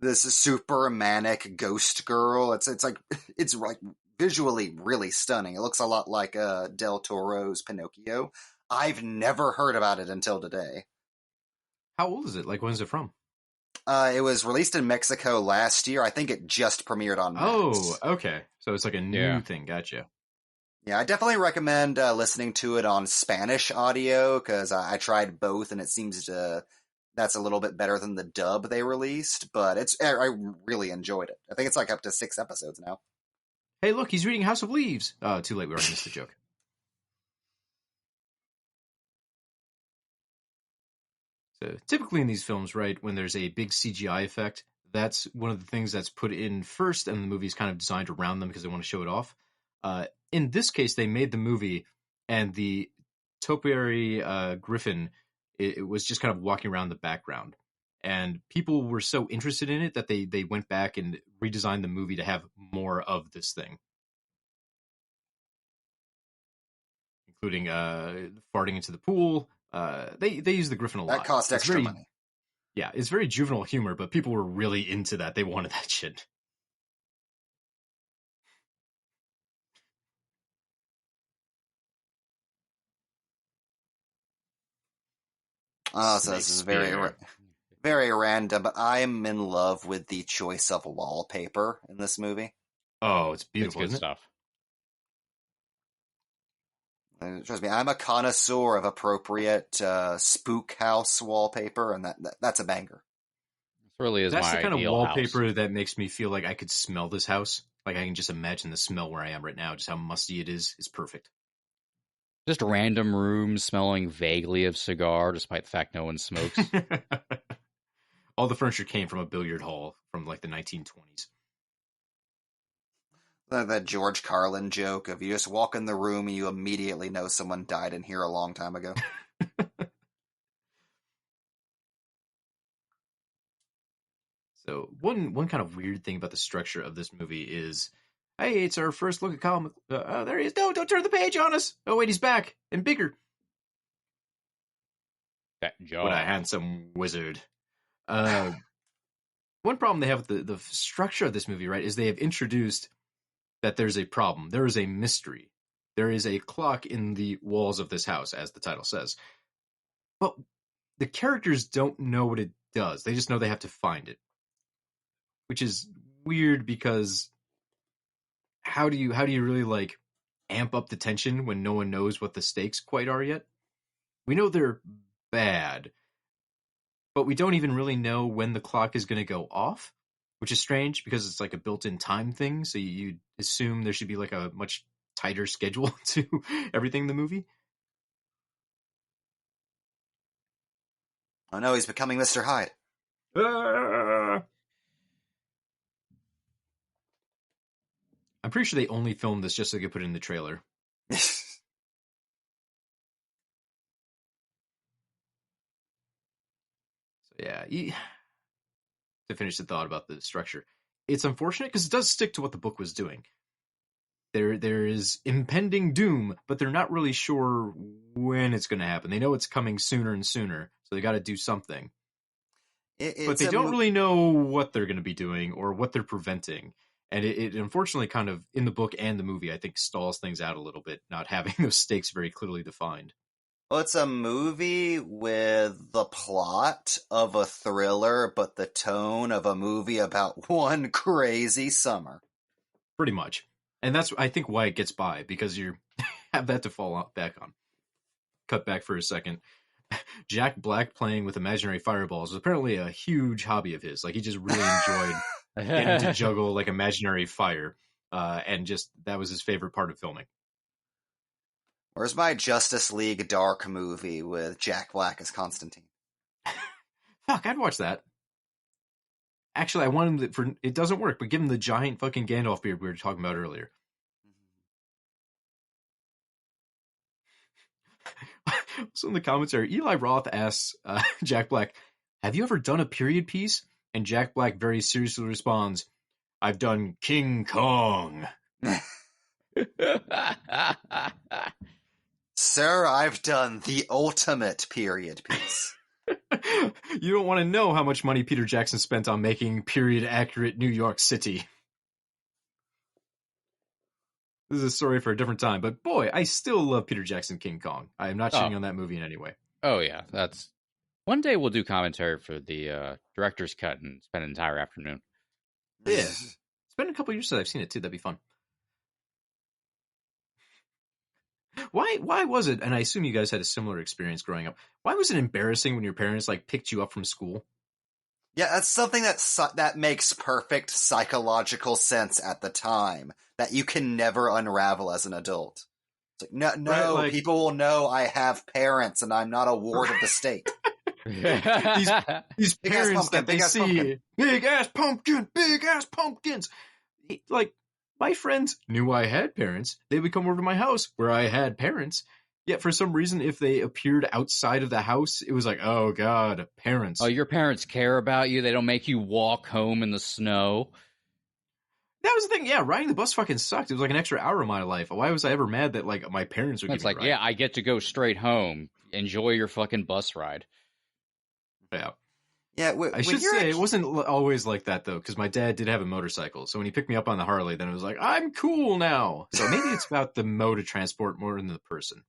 super manic ghost girl. It's like visually really stunning. It looks a lot like Del Toro's Pinocchio. I've never heard about it until today. How old is it? Like, when's it from? It was released in Mexico last year. I think it just premiered on Max. Oh, okay. So it's like a new thing. Gotcha. Yeah, I definitely recommend listening to it on Spanish audio, because I tried both, and it seems that's a little bit better than the dub they released, but I really enjoyed it. I think it's like up to 6 episodes now. Hey, look, he's reading House of Leaves. Oh, too late. We already missed the joke. So typically in these films, right, when there's a big CGI effect, that's one of the things that's put in first, and the movie's kind of designed around them because they want to show it off. In this case, they made the movie, and the topiary griffin, it was just kind of walking around the background. And people were so interested in it that they went back and redesigned the movie to have more of this thing. Including farting into the pool. They use the griffin a lot. That cost extra money. Yeah, it's very juvenile humor, but people were really into that. They wanted that shit. Oh, so this is very random, but I am in love with the choice of wallpaper in this movie. Oh, it's beautiful, it's good isn't stuff. Trust me, I'm a connoisseur of appropriate spook house wallpaper, and that's a banger. really is That's my the kind of ideal wallpaper house. that makes me feel like I could smell this house. Like I can just imagine the smell where I am right now, just how musty it is. It's perfect. Just random rooms smelling vaguely of cigar, despite the fact no one smokes. All the furniture came from a billiard hall from like the 1920s. That George Carlin joke of you just walk in the room and you immediately know someone died in here a long time ago. So one kind of weird thing about the structure of this movie is, hey, it's our first look at comic. There he is. No, don't turn the page on us. Oh wait, he's back and bigger. That jaw. What a handsome wizard. One problem they have with the structure of this movie, right, is they have introduced that there's a problem. There is a mystery. There is a clock in the walls of this house, as the title says. But the characters don't know what it does. They just know they have to find it. Which is weird because how do you really like amp up the tension when no one knows what the stakes quite are yet? We know they're bad, but we don't even really know when the clock is going to go off, which is strange because it's like a built-in time thing. So you assume there should be like a much tighter schedule to everything in the movie. Oh no, he's becoming Mr. Hyde. I'm pretty sure they only filmed this just so they could put it in the trailer. So yeah, to finish the thought about the structure, it's unfortunate because it does stick to what the book was doing. There is impending doom, but they're not really sure when it's going to happen. They know it's coming sooner and sooner, so they got to do something. But they don't really know what they're going to be doing or what they're preventing. And it unfortunately kind of, in the book and the movie, I think stalls things out a little bit, not having those stakes very clearly defined. Well, it's a movie with the plot of a thriller, but the tone of a movie about one crazy summer. Pretty much. And that's, I think, why it gets by, because you have that to fall back on. Cut back for a second. Jack Black playing with imaginary fireballs was apparently a huge hobby of his. Like, he just really enjoyed getting to juggle, like, imaginary fire. And just, that was his favorite part of filming. Where's my Justice League Dark movie with Jack Black as Constantine? Fuck, I'd watch that. Actually, I want him to, it doesn't work, but give him the giant fucking Gandalf beard we were talking about earlier. So in the commentary, Eli Roth asks Jack Black, have you ever done a period piece? And Jack Black very seriously responds, I've done King Kong. Sir, I've done the ultimate period piece. You don't want to know how much money Peter Jackson spent on making period-accurate New York City. This is a story for a different time, but boy, I still love Peter Jackson King Kong. I am not shitting on that movie in any way. Oh yeah, that's... One day we'll do commentary for the director's cut and spend an entire afternoon. Yeah. It's been a couple years since I've seen it too, that'd be fun. Why was it, and I assume you guys had a similar experience growing up, why was it embarrassing when your parents like picked you up from school? Yeah, that's something that makes perfect psychological sense at the time, that you can never unravel as an adult. It's like, no, Right, like, people will know I have parents and I'm not a ward of the state. these parents that they see, big ass pumpkins. Like, my friends knew I had parents. They would come over to my house where I had parents. Yet for some reason, if they appeared outside of the house, it was like, oh God, parents. Oh, your parents care about you. They don't make you walk home in the snow. That was the thing. Yeah, riding the bus fucking sucked. It was like an extra hour of my life. Why was I ever mad that like my parents would give me a ride? Yeah, I get to go straight home. Enjoy your fucking bus ride. Yeah. Yeah, I should say it wasn't always like that though, because my dad did have a motorcycle. So when he picked me up on the Harley, then it was like, I'm cool now. So maybe it's about the mode of transport more than the person.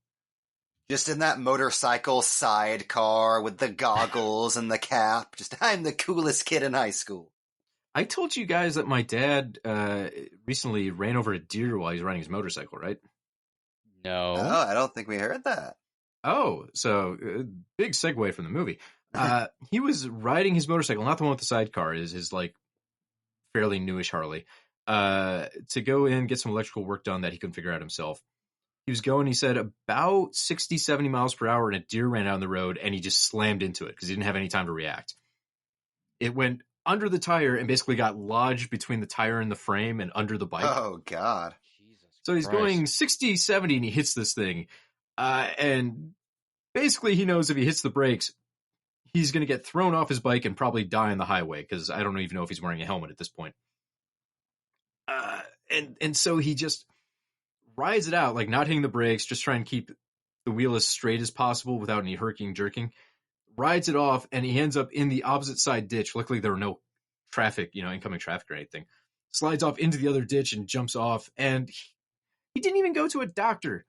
Just in that motorcycle sidecar with the goggles and the cap. Just, I'm the coolest kid in high school. I told you guys that my dad recently ran over a deer while he was riding his motorcycle, right? No. Oh, I don't think we heard that. Oh, so big segue from the movie. He was riding his motorcycle, not the one with the sidecar, is his like fairly newish Harley, to go in and get some electrical work done that he couldn't figure out himself. He was going, he said, about 60, 70 miles per hour, and a deer ran down the road, and he just slammed into it because he didn't have any time to react. It went under the tire and basically got lodged between the tire and the frame and under the bike. Oh, God. So he's going 60, 70, and he hits this thing. And basically he knows if he hits the brakes, he's going to get thrown off his bike and probably die on the highway, because I don't even know if he's wearing a helmet at this point. And so he just rides it out, like not hitting the brakes, just trying to keep the wheel as straight as possible without any herking, jerking. Rides it off, and he ends up in the opposite side ditch. Luckily, there were no traffic, incoming traffic or anything. Slides off into the other ditch and jumps off, and he didn't even go to a doctor.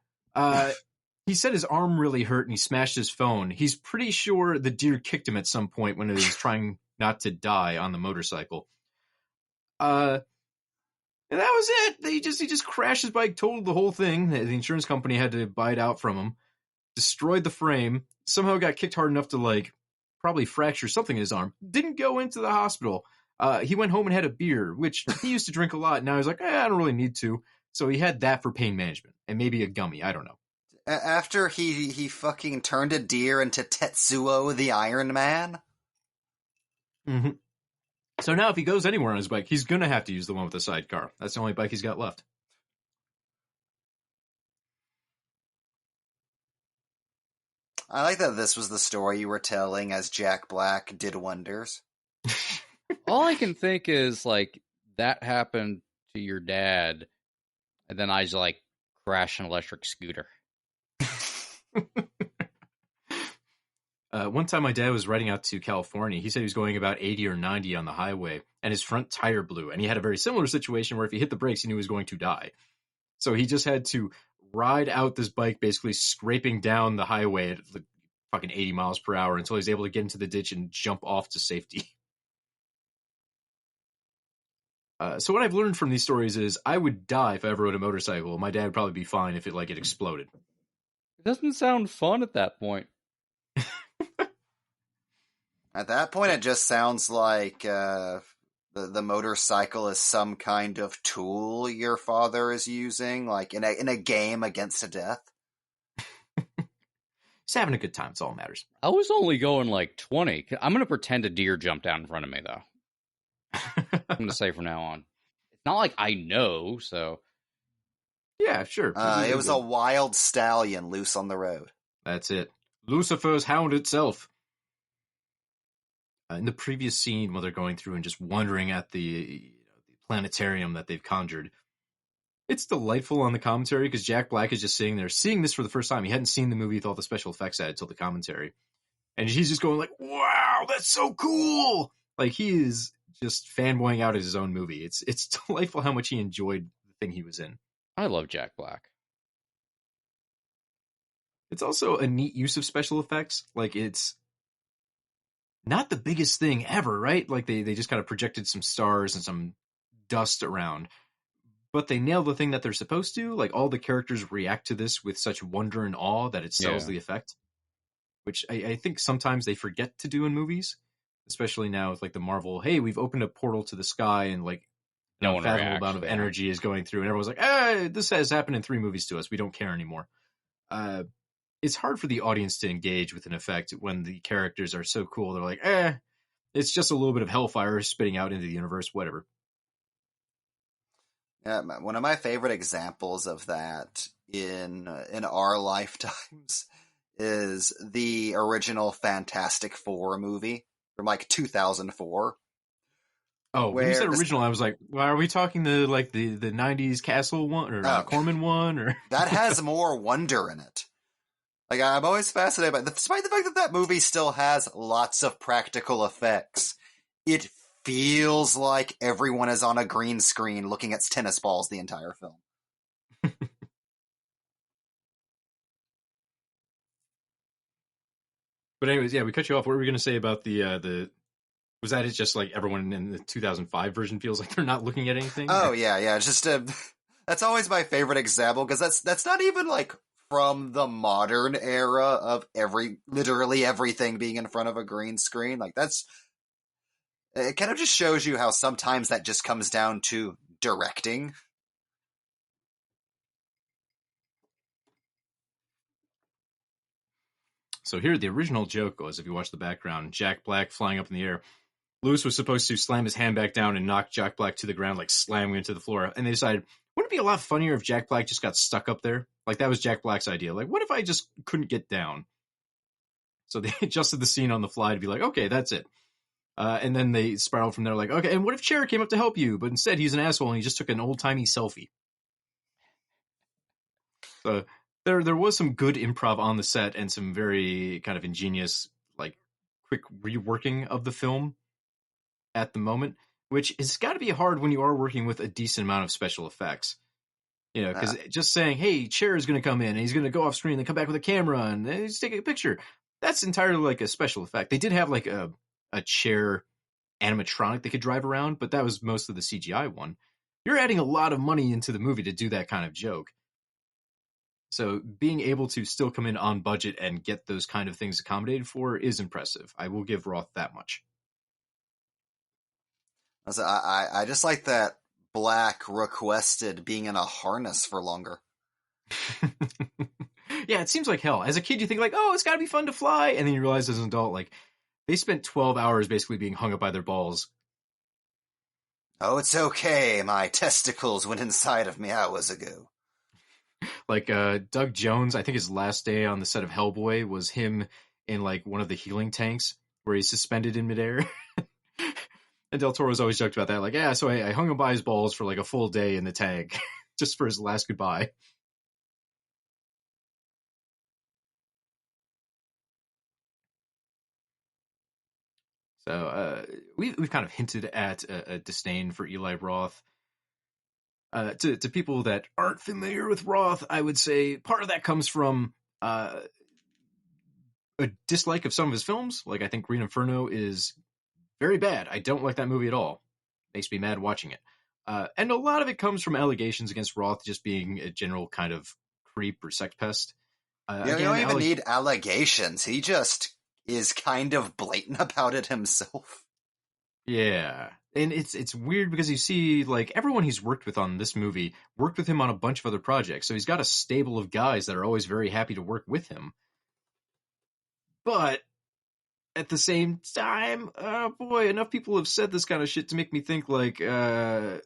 He said his arm really hurt, and he smashed his phone. He's pretty sure the deer kicked him at some point when he was trying not to die on the motorcycle. And that was it. He just crashed his bike, totaled the whole thing. The insurance company had to buy it out from him, destroyed the frame, somehow got kicked hard enough to like probably fracture something in his arm. Didn't go into the hospital. He went home and had a beer, which he used to drink a lot. Now he's like, I don't really need to. So he had that for pain management and maybe a gummy. I don't know. After he fucking turned a deer into Tetsuo the Iron Man? Mm-hmm. So now if he goes anywhere on his bike, he's going to have to use the one with the sidecar. That's the only bike he's got left. I like that this was the story you were telling as Jack Black did wonders. All I can think is, like, that happened to your dad, and then I just, like, crash an electric scooter. One time my dad was riding out to California. He said he was going about 80 or 90 on the highway, and his front tire blew. And he had a very similar situation where if he hit the brakes, he knew he was going to die. So he just had to ride out this bike, basically scraping down the highway at like fucking 80 miles per hour until he was able to get into the ditch and jump off to safety. So what I've learned from these stories is I would die if I ever rode a motorcycle. My dad would probably be fine if it exploded. It doesn't sound fun at that point. At that point, it just sounds like the motorcycle is some kind of tool your father is using, like in a game against a death. He's having a good time. It's all that matters. I was only going like 20. I'm going to pretend a deer jumped down in front of me, though. I'm going to say from now on. It's not like I know, so. Yeah, sure. It was a wild stallion loose on the road. That's it. Lucifer's hound itself. In the previous scene, while they're going through and just wondering at the planetarium that they've conjured, it's delightful on the commentary because Jack Black is just sitting there seeing this for the first time. He hadn't seen the movie with all the special effects added until the commentary. And he's just going like, wow, that's so cool! Like, he is just fanboying out at his own movie. It's delightful how much he enjoyed the thing he was in. I love Jack Black. It's also a neat use of special effects. Like, it's not the biggest thing ever, right? Like, they just kind of projected some stars and some dust around. But they nailed the thing that they're supposed to. Like, all the characters react to this with such wonder and awe that it sells the effect. Which I think sometimes they forget to do in movies. Especially now with, like, the Marvel, hey, we've opened a portal to the sky and, like, no one unfathomable amount of energy is going through. And everyone's like, this has happened in 3 movies to us. We don't care anymore. It's hard for the audience to engage with an effect when the characters are so cool. They're like, it's just a little bit of hellfire spitting out into the universe, whatever. Yeah, one of my favorite examples of that in our lifetimes is the original Fantastic Four movie from like 2004. Oh, when you said original, I was like, well, are we talking the 90s Castle one or Corman one? Or that has more wonder in it. Like, I'm always fascinated by, despite the fact that movie still has lots of practical effects, it feels like everyone is on a green screen looking at tennis balls the entire film. But anyways, yeah, we cut you off. What were we going to say about the? Was that it? Just like everyone in the 2005 version feels like they're not looking at anything? Oh yeah. It's just that's always my favorite example because that's not even like from the modern era of literally everything being in front of a green screen. Like, it kind of just shows you how sometimes that just comes down to directing. So here, the original joke was, if you watch the background, Jack Black flying up in the air. Lewis was supposed to slam his hand back down and knock Jack Black to the ground, like slamming into the floor. And they decided, wouldn't it be a lot funnier if Jack Black just got stuck up there? Like, that was Jack Black's idea. Like, what if I just couldn't get down? So they adjusted the scene on the fly to be like, okay, that's it. And then they spiraled from there, like, okay, and what if Cher came up to help you? But instead, he's an asshole and he just took an old-timey selfie. So there was some good improv on the set and some very kind of ingenious, like, quick reworking of the film at the moment, which has got to be hard when you are working with a decent amount of special effects. You know, because just saying, hey, Cher is going to come in and he's going to go off screen and come back with a camera and he's taking a picture. That's entirely like a special effect. They did have like a Cher animatronic they could drive around, but that was most of the CGI one. You're adding a lot of money into the movie to do that kind of joke. So being able to still come in on budget and get those kind of things accommodated for is impressive. I will give Roth that much. I just like that Black requested being in a harness for longer. Yeah, it seems like hell. As a kid, you think like, oh, it's got to be fun to fly. And then you realize as an adult, like, they spent 12 hours basically being hung up by their balls. Oh, it's okay. My testicles went inside of me hours ago. Like, Doug Jones, I think his last day on the set of Hellboy was him in, like, one of the healing tanks where he's suspended in midair. And Del Toro's always joked about that. Like, yeah, so I hung him by his balls for, like, a full day in the tank just for his last goodbye. So we've kind of hinted at a disdain for Eli Roth. To people that aren't familiar with Roth, I would say part of that comes from a dislike of some of his films. Like, I think Green Inferno is very bad. I don't like that movie at all. Makes me mad watching it. And a lot of it comes from allegations against Roth just being a general kind of creep or sex pest. You don't even need allegations. He just is kind of blatant about it himself. Yeah. And it's weird because you see, like, everyone he's worked with on this movie worked with him on a bunch of other projects. So he's got a stable of guys that are always very happy to work with him. But at the same time, boy, enough people have said this kind of shit to make me think, like, Eli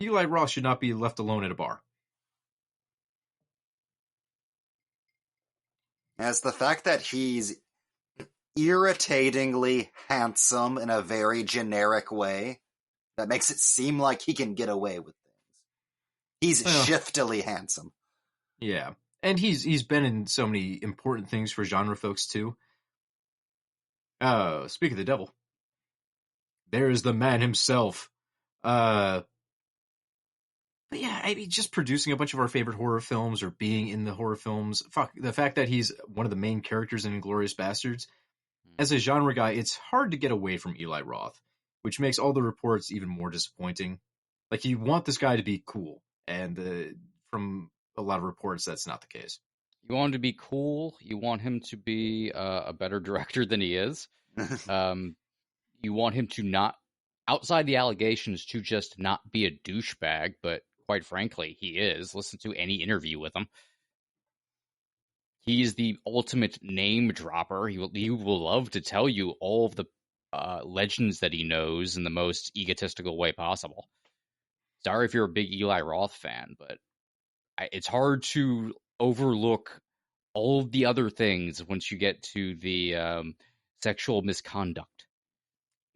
Roth should not be left alone at a bar. As the fact that he's irritatingly handsome in a very generic way that makes it seem like he can get away with things. He's shiftily handsome. Yeah. And he's been in so many important things for genre folks too. Speak of the devil. There's the man himself. But yeah, I mean, just producing a bunch of our favorite horror films or being in the horror films. Fuck, the fact that he's one of the main characters in Inglourious Bastards. As a genre guy, it's hard to get away from Eli Roth, which makes all the reports even more disappointing. Like, you want this guy to be cool, and from a lot of reports, that's not the case. You want him to be cool. You want him to be a better director than he is. You want him to not, outside the allegations, to just not be a douchebag, but quite frankly, he is. Listen to any interview with him. He's the ultimate name dropper. He will love to tell you all of the legends that he knows in the most egotistical way possible. Sorry if you're a big Eli Roth fan, but it's hard to overlook all of the other things once you get to the sexual misconduct.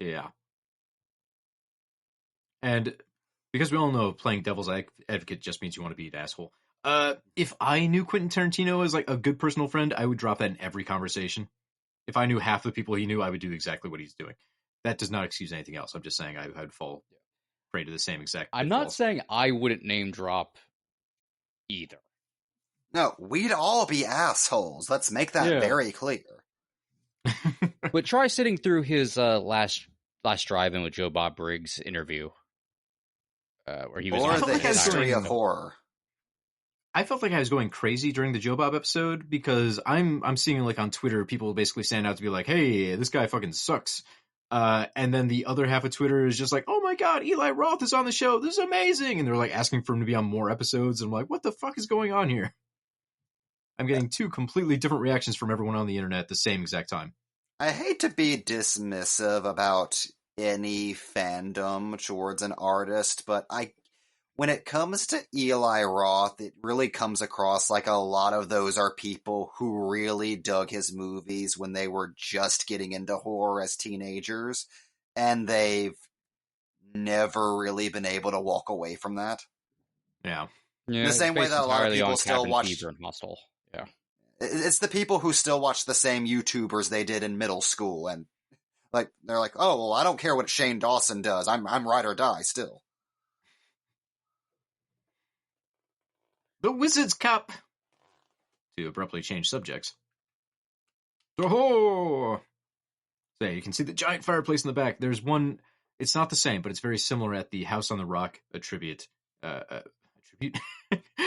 Yeah. And because we all know playing devil's advocate just means you want to be an asshole. If I knew Quentin Tarantino as like a good personal friend, I would drop that in every conversation. If I knew half the people he knew, I would do exactly what he's doing. That does not excuse anything else. I'm just saying I would fall prey to the same exact pitfalls. I'm not saying I wouldn't name drop either. No, we'd all be assholes. Let's make that very clear. But try sitting through his last drive-in with Joe Bob Briggs interview. Where he was or the history of horror. I felt like I was going crazy during the Joe Bob episode because I'm seeing like on Twitter people basically stand out to be like, "Hey, this guy fucking sucks," and then the other half of Twitter is just like, "Oh my god, Eli Roth is on the show. This is amazing," and they're like asking for him to be on more episodes. And I'm like, "What the fuck is going on here?" I'm getting two completely different reactions from everyone on the internet at the same exact time. I hate to be dismissive about any fandom towards an artist, but when it comes to Eli Roth, it really comes across like a lot of those are people who really dug his movies when they were just getting into horror as teenagers, and they've never really been able to walk away from that. Yeah. Yeah, The same way that a lot of people still watch Fever and Hostel. Yeah. It's the people who still watch the same YouTubers they did in middle school, and like they're like, "Oh, well, I don't care what Shane Dawson does. I'm ride or die still." The Wizard's Cup! To abruptly change subjects. Oh! So you can see the giant fireplace in the back. There's one, it's not the same, but it's very similar at the House on the Rock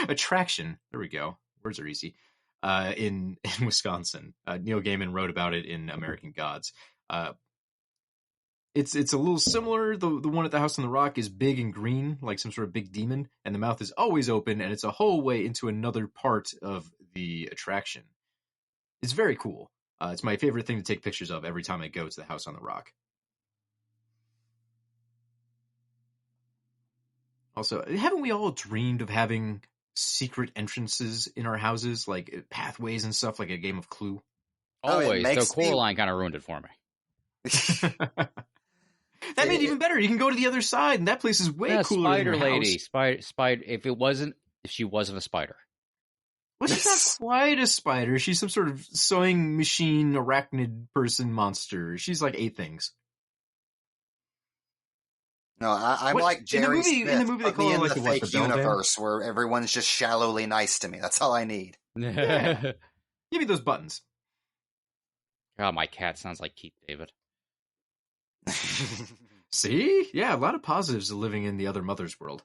attraction. There we go. Words are easy. In Wisconsin. Neil Gaiman wrote about it in American Gods. It's a little similar. The one at the House on the Rock is big and green, like some sort of big demon, and the mouth is always open, and it's a whole way into another part of the attraction. It's very cool. It's my favorite thing to take pictures of every time I go to the House on the Rock. Also, haven't we all dreamed of having secret entrances in our houses, like pathways and stuff, like a game of Clue? Always, though Coraline kind of ruined it for me. That made it even better. You can go to the other side, and that place is way cooler than your lady, house. Spider. If she wasn't a spider. Well, she's not quite a spider. She's some sort of sewing machine, arachnid person monster. She's like 8 things. No, I'm like Jerry Smith, in the movie they put me in call it the like fake universe where everyone's just shallowly nice to me. That's all I need. Yeah. Give me those buttons. God, my cat sounds like Keith David. See? Yeah, a lot of positives of living in the other mother's world.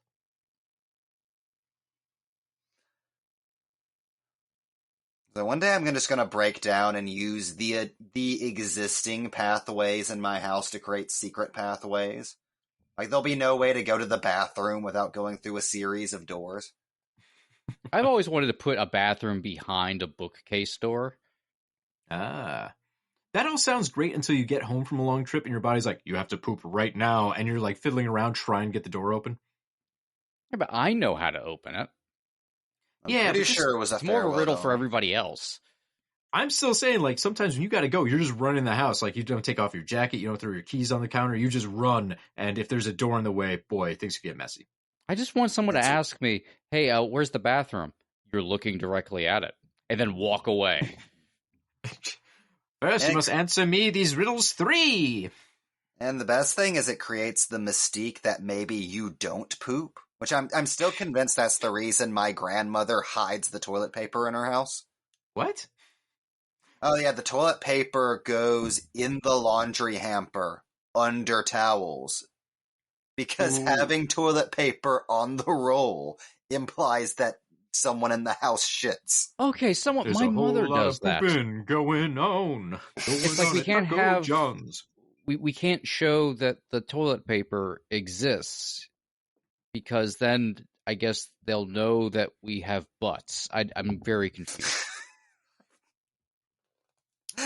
So one day I'm just going to break down and use the existing pathways in my house to create secret pathways. Like there'll be no way to go to the bathroom without going through a series of doors. I've always wanted to put a bathroom behind a bookcase door. Ah. That all sounds great until you get home from a long trip and your body's like, you have to poop right now, and you're like fiddling around trying to get the door open. Yeah, but I know how to open it. I'm pretty sure it was it's more of a riddle for everybody else. I'm still saying, like, sometimes when you gotta go, you're just running the house. Like, you don't take off your jacket, you don't throw your keys on the counter, you just run, and if there's a door in the way, boy, things could get messy. I just want someone to ask me, hey, where's the bathroom? You're looking directly at it. And then walk away. First, you must answer me these riddles 3. And the best thing is it creates the mystique that maybe you don't poop, which I'm still convinced that's the reason my grandmother hides the toilet paper in her house. What? Oh yeah, the toilet paper goes in the laundry hamper under towels. Because having toilet paper on the roll implies that someone in the house shits. Okay, my mother does that. Going on. It's like we can't have John's. We can't show that the toilet paper exists because then I guess they'll know that we have butts. I'm very confused.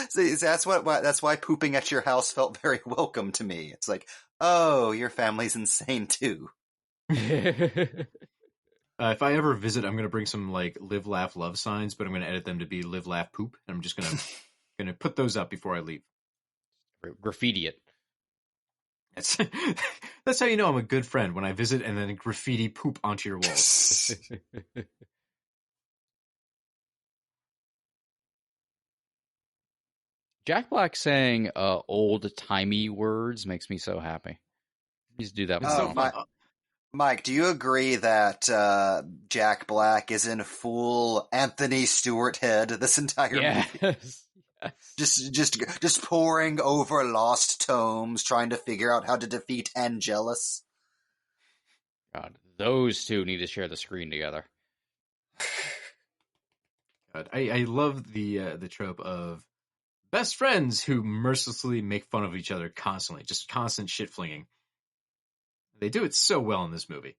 See, that's why pooping at your house felt very welcome to me. It's like, oh, your family's insane too. If I ever visit, I'm going to bring some like live, laugh, love signs, but I'm going to edit them to be live, laugh, poop. And I'm just going to put those up before I leave. Graffiti it. That's how you know I'm a good friend, when I visit and then graffiti poop onto your walls. Jack Black saying old-timey words makes me so happy. Please do that more. Mike, do you agree that Jack Black is in full Anthony Stewart head this entire movie? Yes. Just poring over lost tomes, trying to figure out how to defeat Angelus. God, those two need to share the screen together. God, I love the trope of best friends who mercilessly make fun of each other constantly, just constant shit flinging. They do it so well in this movie.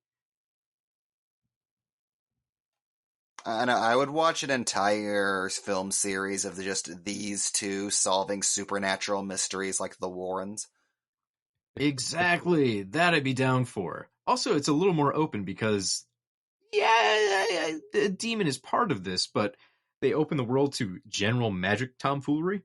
And I would watch an entire film series of just these two solving supernatural mysteries like the Warrens. Exactly. That I'd be down for. Also, it's a little more open because, yeah, the demon is part of this, but they open the world to general magic tomfoolery.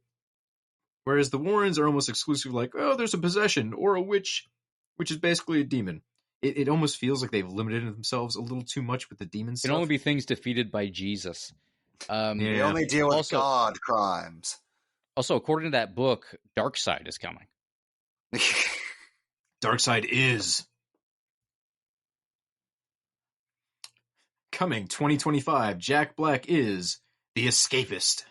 Whereas the Warrens are almost exclusively like, oh, there's a possession or a witch, which is basically a demon. It almost feels like they've limited themselves a little too much with the demon It can stuff. only be things defeated by Jesus. They Yeah. only deal with Also- God crimes. Also, according to that book, Darkseid is coming. Darkseid is coming 2025. Jack Black is the escapist.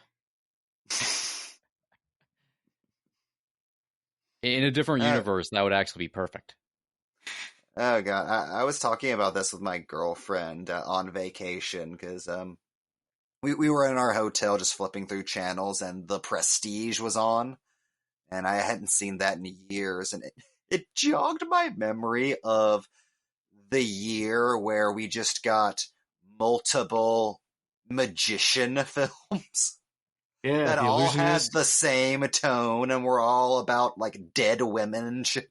In a different universe, that would actually be perfect. Oh god, I was talking about this with my girlfriend on vacation because we were in our hotel just flipping through channels and The Prestige was on, and I hadn't seen that in years, and it jogged my memory of the year where we just got multiple magician films Yeah, that the all had illusionist. the same tone and were all about like dead women and shit.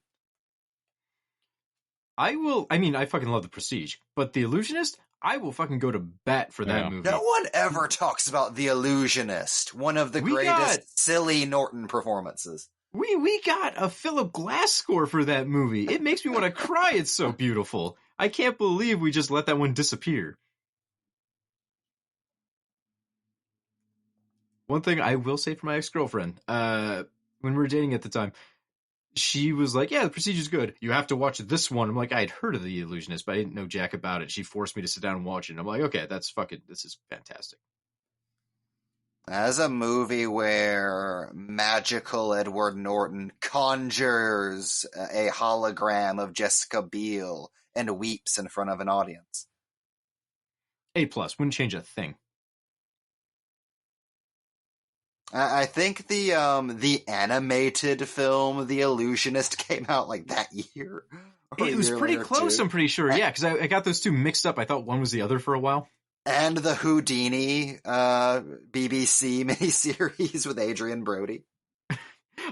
I fucking love The Prestige, but The Illusionist, I will fucking go to bat for that Yeah. movie. No one ever talks about The Illusionist, one of the We greatest got- silly Norton performances. We got a Philip Glass score for that movie. It makes me want to cry. It's so beautiful. I can't believe we just let that one disappear. One thing I will say for my ex-girlfriend, when we were dating at the time, she was like, yeah, The Prestige is good. You have to watch this one. I'm like, I'd heard of The Illusionist, but I didn't know jack about it. She forced me to sit down and watch it. And I'm like, okay, this is fantastic. As a movie where magical Edward Norton conjures a hologram of Jessica Biel and weeps in front of an audience. A+, wouldn't change a thing. I think the animated film The Illusionist came out like that year. Or a It was year pretty later, close, too. I'm pretty sure. Yeah, because I got those two mixed up. I thought one was the other for a while. And the Houdini BBC miniseries with Adrian Brody.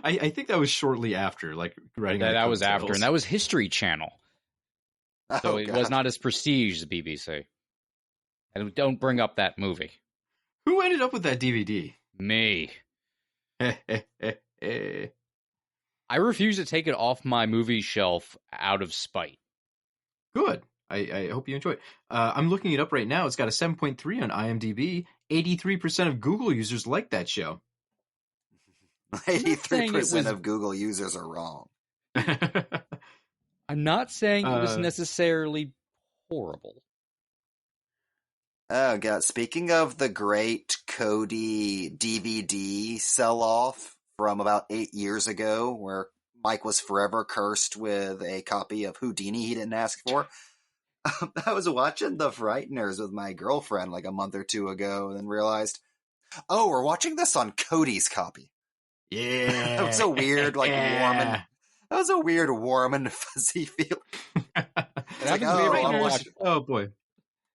I think that was shortly after, like writing. That was after, and that was History Channel. So Oh, it God. was not as prestige as BBC. And don't bring up that movie. Who ended up with that DVD? Me. Good. I refuse to take it off my movie shelf out of spite. I hope you enjoy it. I'm looking it up right now. It's got a 7.3 on IMDb. 83% of Google users like that show. 83% of Google users are wrong. I'm not saying it was Uh, necessarily horrible. Oh, God. Speaking of the great Cody DVD sell-off from about 8 years ago, where Mike was forever cursed with a copy of Houdini he didn't ask for, I was watching The Frighteners with my girlfriend like a month or two ago and then realized, oh, we're watching this on Cody's copy. Yeah. That was a weird, like, that was a weird, warm and fuzzy feel. It It's like, happens to me every oh, time I I'm watch. watching. Oh boy.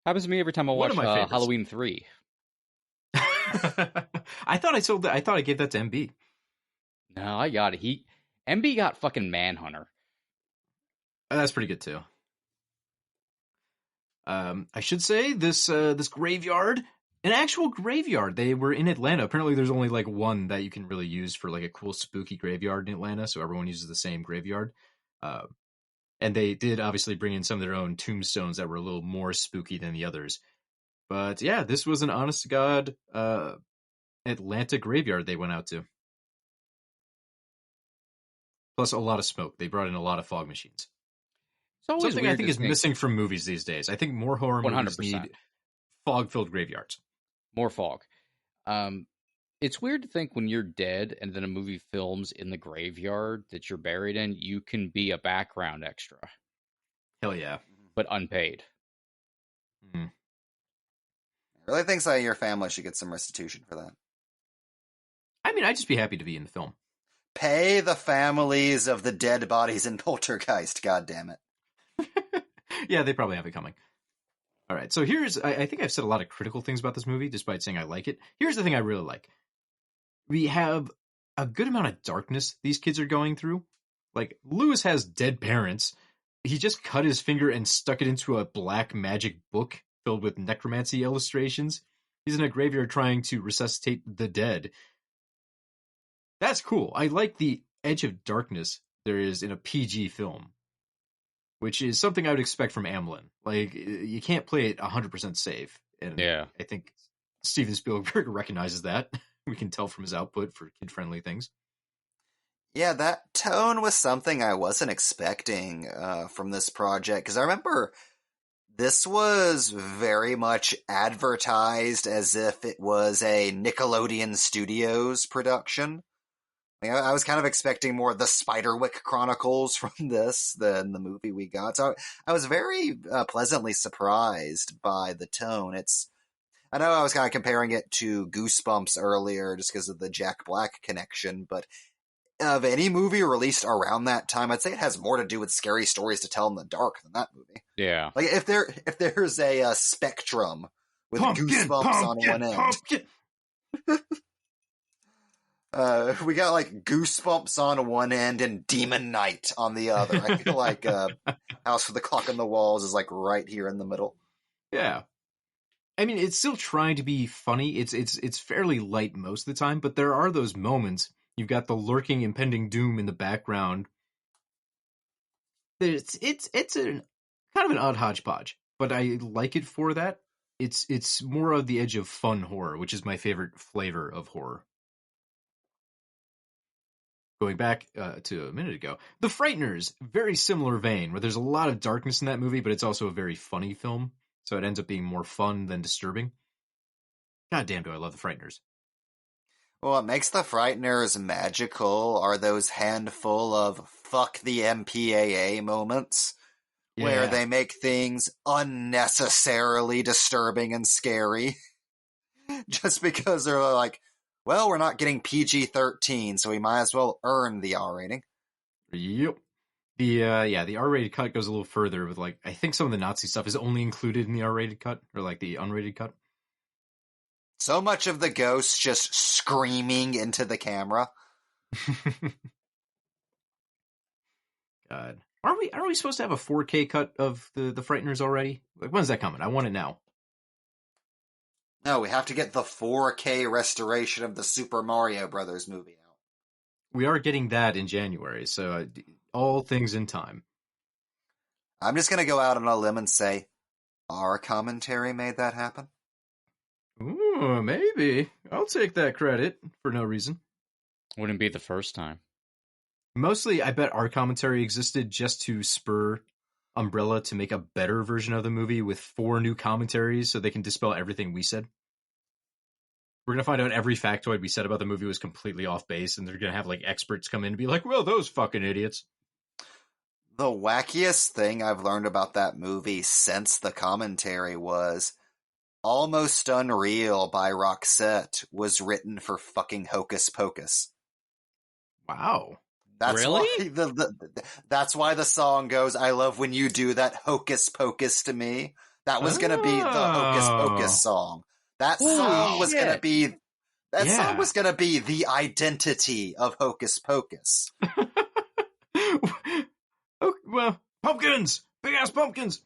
Happens to me every time I One watch of my favorites. Halloween 3. I thought I thought I gave that to MB. No, I got it. MB got fucking Manhunter. That's pretty good too. I should say this graveyard, an actual graveyard. They were in Atlanta. Apparently, there's only like one that you can really use for like a cool spooky graveyard in Atlanta. So everyone uses the same graveyard. And they did obviously bring in some of their own tombstones that were a little more spooky than the others. But yeah, this was an honest to God Atlanta graveyard they went out to. Plus a lot of smoke. They brought in a lot of fog machines. It's always Something I weird think to is missing from movies these days. I think more horror movies 100%. need fog-filled graveyards. More fog. It's weird to think when you're dead and then a movie films in the graveyard that you're buried in, you can be a background extra, Hell yeah. but unpaid. Hmm. really thinks that your family should get some restitution for that. I mean, I'd just be happy to be in the film. Pay the families of the dead bodies in Poltergeist, goddammit. Yeah, they probably have it coming. All right, so I think I've said a lot of critical things about this movie, despite saying I like it. Here's the thing I really like. We have a good amount of darkness these kids are going through. Like, Lewis has dead parents. He just cut his finger and stuck it into a black magic book filled with necromancy illustrations. He's in a graveyard trying to resuscitate the dead. That's cool. I like the edge of darkness there is in a PG film, which is something I would expect from Amblin. Like, you can't play it 100% safe. And Yeah. I think Steven Spielberg recognizes that. We can tell from his output for kid-friendly things. Yeah, that tone was something I wasn't expecting from this project, because I remember this was very much advertised as if it was a Nickelodeon Studios production. I was kind of expecting more of the Spiderwick Chronicles from this than the movie we got. So I was very pleasantly surprised by the tone. I know I was kind of comparing it to Goosebumps earlier just because of the Jack Black connection, but of any movie released around that time, I'd say it has more to do with scary stories to tell in the dark than that movie. Yeah. Like if there's a spectrum with Goosebumps on one end. We got like Goosebumps on one end and Demon Knight on the other. I feel like House with the Clock on the Walls is like right here in the middle. Yeah. I mean, it's still trying to be funny. It's fairly light most of the time, but there are those moments. You've got the lurking impending doom in the background. It's a kind of an odd hodgepodge, but I like it for that. It's more of the edge of fun horror, which is my favorite flavor of horror. Going back to a minute ago, The Frighteners, very similar vein, where there's a lot of darkness in that movie, but it's also a very funny film, so it ends up being more fun than disturbing. God damn, do I love The Frighteners. Well, what makes The Frighteners magical are those handful of fuck the MPAA moments where they make things unnecessarily disturbing and scary just because they're like, well, we're not getting PG-13, so we might as well earn the R rating. Yep. The R-rated cut goes a little further with, like, I think some of the Nazi stuff is only included in the R-rated cut, or like the unrated cut. So much of the ghosts just screaming into the camera. God. Aren't we supposed to have a 4K cut of the Frighteners already? Like, when's that coming? I want it now. No, we have to get the 4K restoration of the Super Mario Brothers movie out. We are getting that in January, so all things in time. I'm just going to go out on a limb and say, our commentary made that happen? Ooh, maybe. I'll take that credit for no reason. Wouldn't be the first time. Mostly, I bet our commentary existed just to spur Umbrella to make a better version of the movie with 4 new commentaries so they can dispel everything we said. We're going to find out every factoid we said about the movie was completely off base, and they're going to have like experts come in and be like, well, those fucking idiots. The wackiest thing I've learned about that movie since the commentary was Almost Unreal by Roxette was written for fucking Hocus Pocus. Wow. That's really? Why that's why the song goes, I love when you do that hocus pocus to me. That was going to be the Hocus Pocus song. That song was going to be song was going to be the identity of Hocus Pocus. Oh, well, pumpkins! Big ass pumpkins!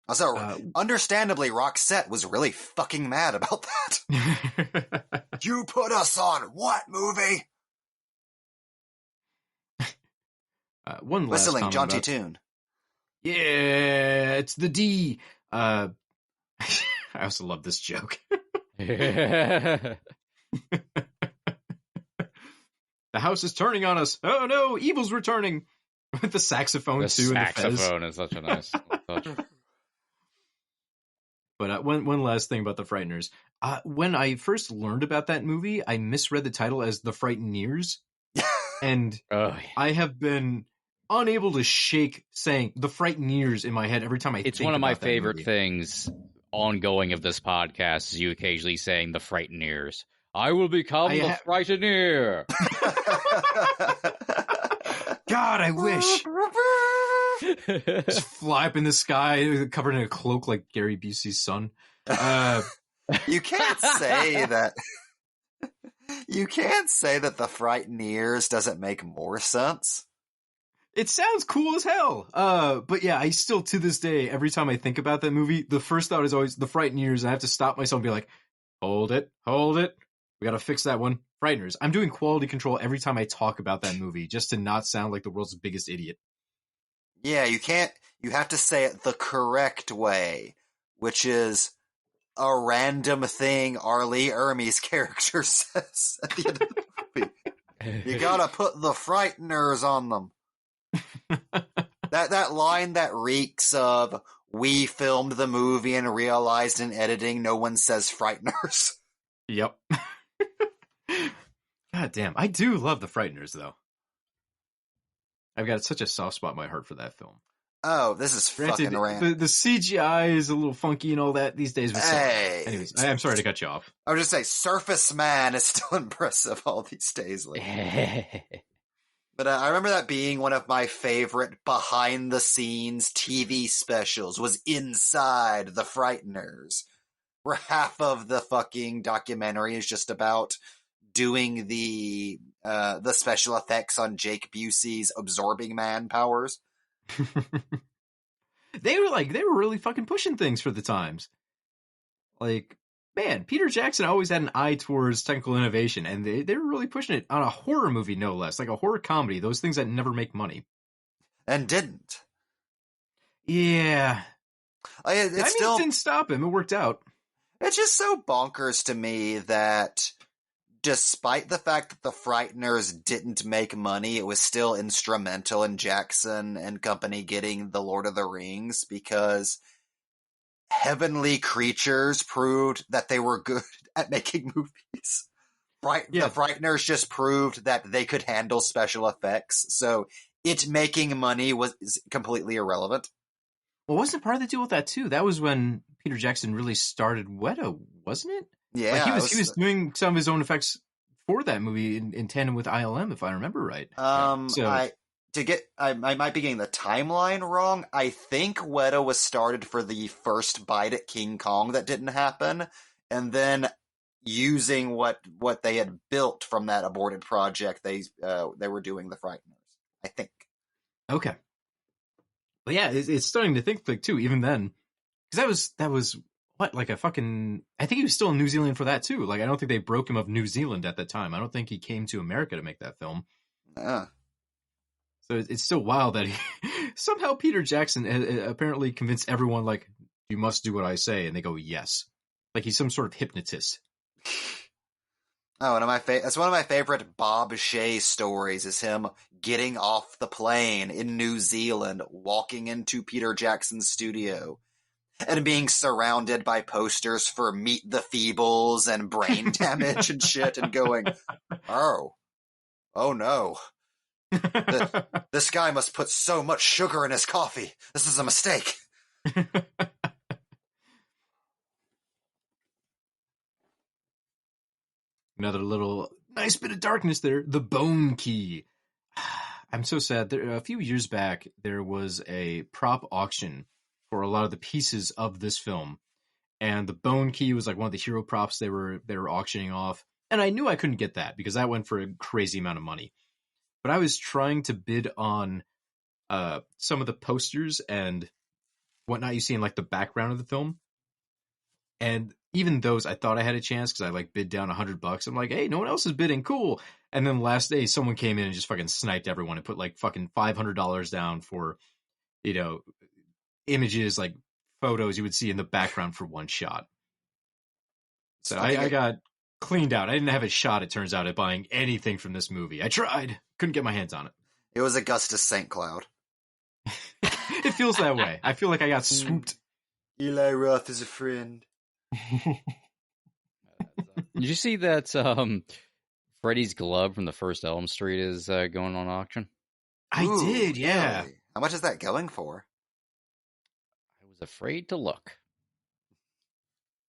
Also, understandably, Roxette was really fucking mad about that. You put us on what movie? One last Whistling, jaunty about... tune. Yeah, it's the D. I also love this joke. The house is turning on us. Oh no, evil's returning. With the saxophone too. The saxophone is such a nice touch. But one last thing about The Frighteners. When I first learned about that movie, I misread the title as The Frighteneers. And I have been unable to shake saying the Frighteners in my head every time I It's think one of my about that favorite movie. things ongoing of this podcast is you occasionally saying the Frighteners. I will become the Frightener. God, I wish. Just fly up in the sky, covered in a cloak like Gary Busey's son. You can't say that. You can't say that the Frighteners doesn't make more sense. It sounds cool as hell. But yeah, I still, to this day, every time I think about that movie, the first thought is always the Frighteners. I have to stop myself and be like, hold it. We gotta fix that one. Frighteners. I'm doing quality control every time I talk about that movie, just to not sound like the world's biggest idiot. Yeah, you have to say it the correct way, which is a random thing Arlie Ermey's character says at the end of the movie. You gotta put the Frighteners on them. That line that reeks of, we filmed the movie and realized in editing no one says Frighteners. Yep. God damn. I do love the Frighteners, though. I've got such a soft spot in my heart for that film. Oh, this is fucking random. The CGI is a little funky and all that these days. But hey. Anyways, I'm sorry to cut you off. I would just say Surface Man is still impressive all these days. But I remember that being one of my favorite behind-the-scenes TV specials was Inside the Frighteners, where half of the fucking documentary is just about doing the special effects on Jake Busey's absorbing man powers. They were really fucking pushing things for the times. Like, man, Peter Jackson always had an eye towards technical innovation, and they were really pushing it on a horror movie, no less. Like a horror comedy, those things that never make money. And didn't. Yeah. It didn't stop him. It worked out. It's just so bonkers to me that despite the fact that the Frighteners didn't make money, it was still instrumental in Jackson and company getting the Lord of the Rings, because Heavenly Creatures proved that they were good at making movies. The Frighteners just proved that they could handle special effects, so it making money was completely irrelevant. Well, wasn't part of the deal with that too? That was when Peter Jackson really started Weta, wasn't it? Yeah, like he was doing some of his own effects for that movie in tandem with ILM, if I remember right. I might be getting the timeline wrong. I think Weta was started for the first bite at King Kong that didn't happen, and then using what they had built from that aborted project, they were doing the Frighteners, I think. Okay. But yeah, it's starting to think like too, even then, because that was what, like a fucking, I think he was still in New Zealand for that too. Like, I don't think they broke him of New Zealand at the time. I don't think he came to America to make that film. So it's still wild that somehow Peter Jackson apparently convinced everyone, like, you must do what I say, and they go yes, like he's some sort of hypnotist. Oh, that's one of my favorite Bob Shea stories, is him getting off the plane in New Zealand, walking into Peter Jackson's studio, and being surrounded by posters for Meet the Feebles and Brain Damage and shit, and going, oh no. This guy must put so much sugar in his coffee. This is a mistake. Another little nice bit of darkness there. The Bone Key. I'm so sad. A few years back, there was a prop auction for a lot of the pieces of this film, and the Bone Key was like one of the hero props they were auctioning off. And I knew I couldn't get that because that went for a crazy amount of money. But I was trying to bid on some of the posters and whatnot you see in like the background of the film. And even those, I thought I had a chance because I like bid down $100. I'm like, hey, no one else is bidding, cool. And then the last day, someone came in and just fucking sniped everyone and put like fucking $500 down for, images, like photos you would see in the background for one shot. So I got cleaned out. I didn't have a shot, it turns out, at buying anything from this movie. I tried, couldn't get my hands on it. It was Augustus St. Cloud. It feels that way. I feel like I got swooped. Eli Roth is a friend. Did you see that Freddy's glove from the first Elm Street is going on auction? I Ooh, did, yeah. really? How much is that going for? I was afraid to look.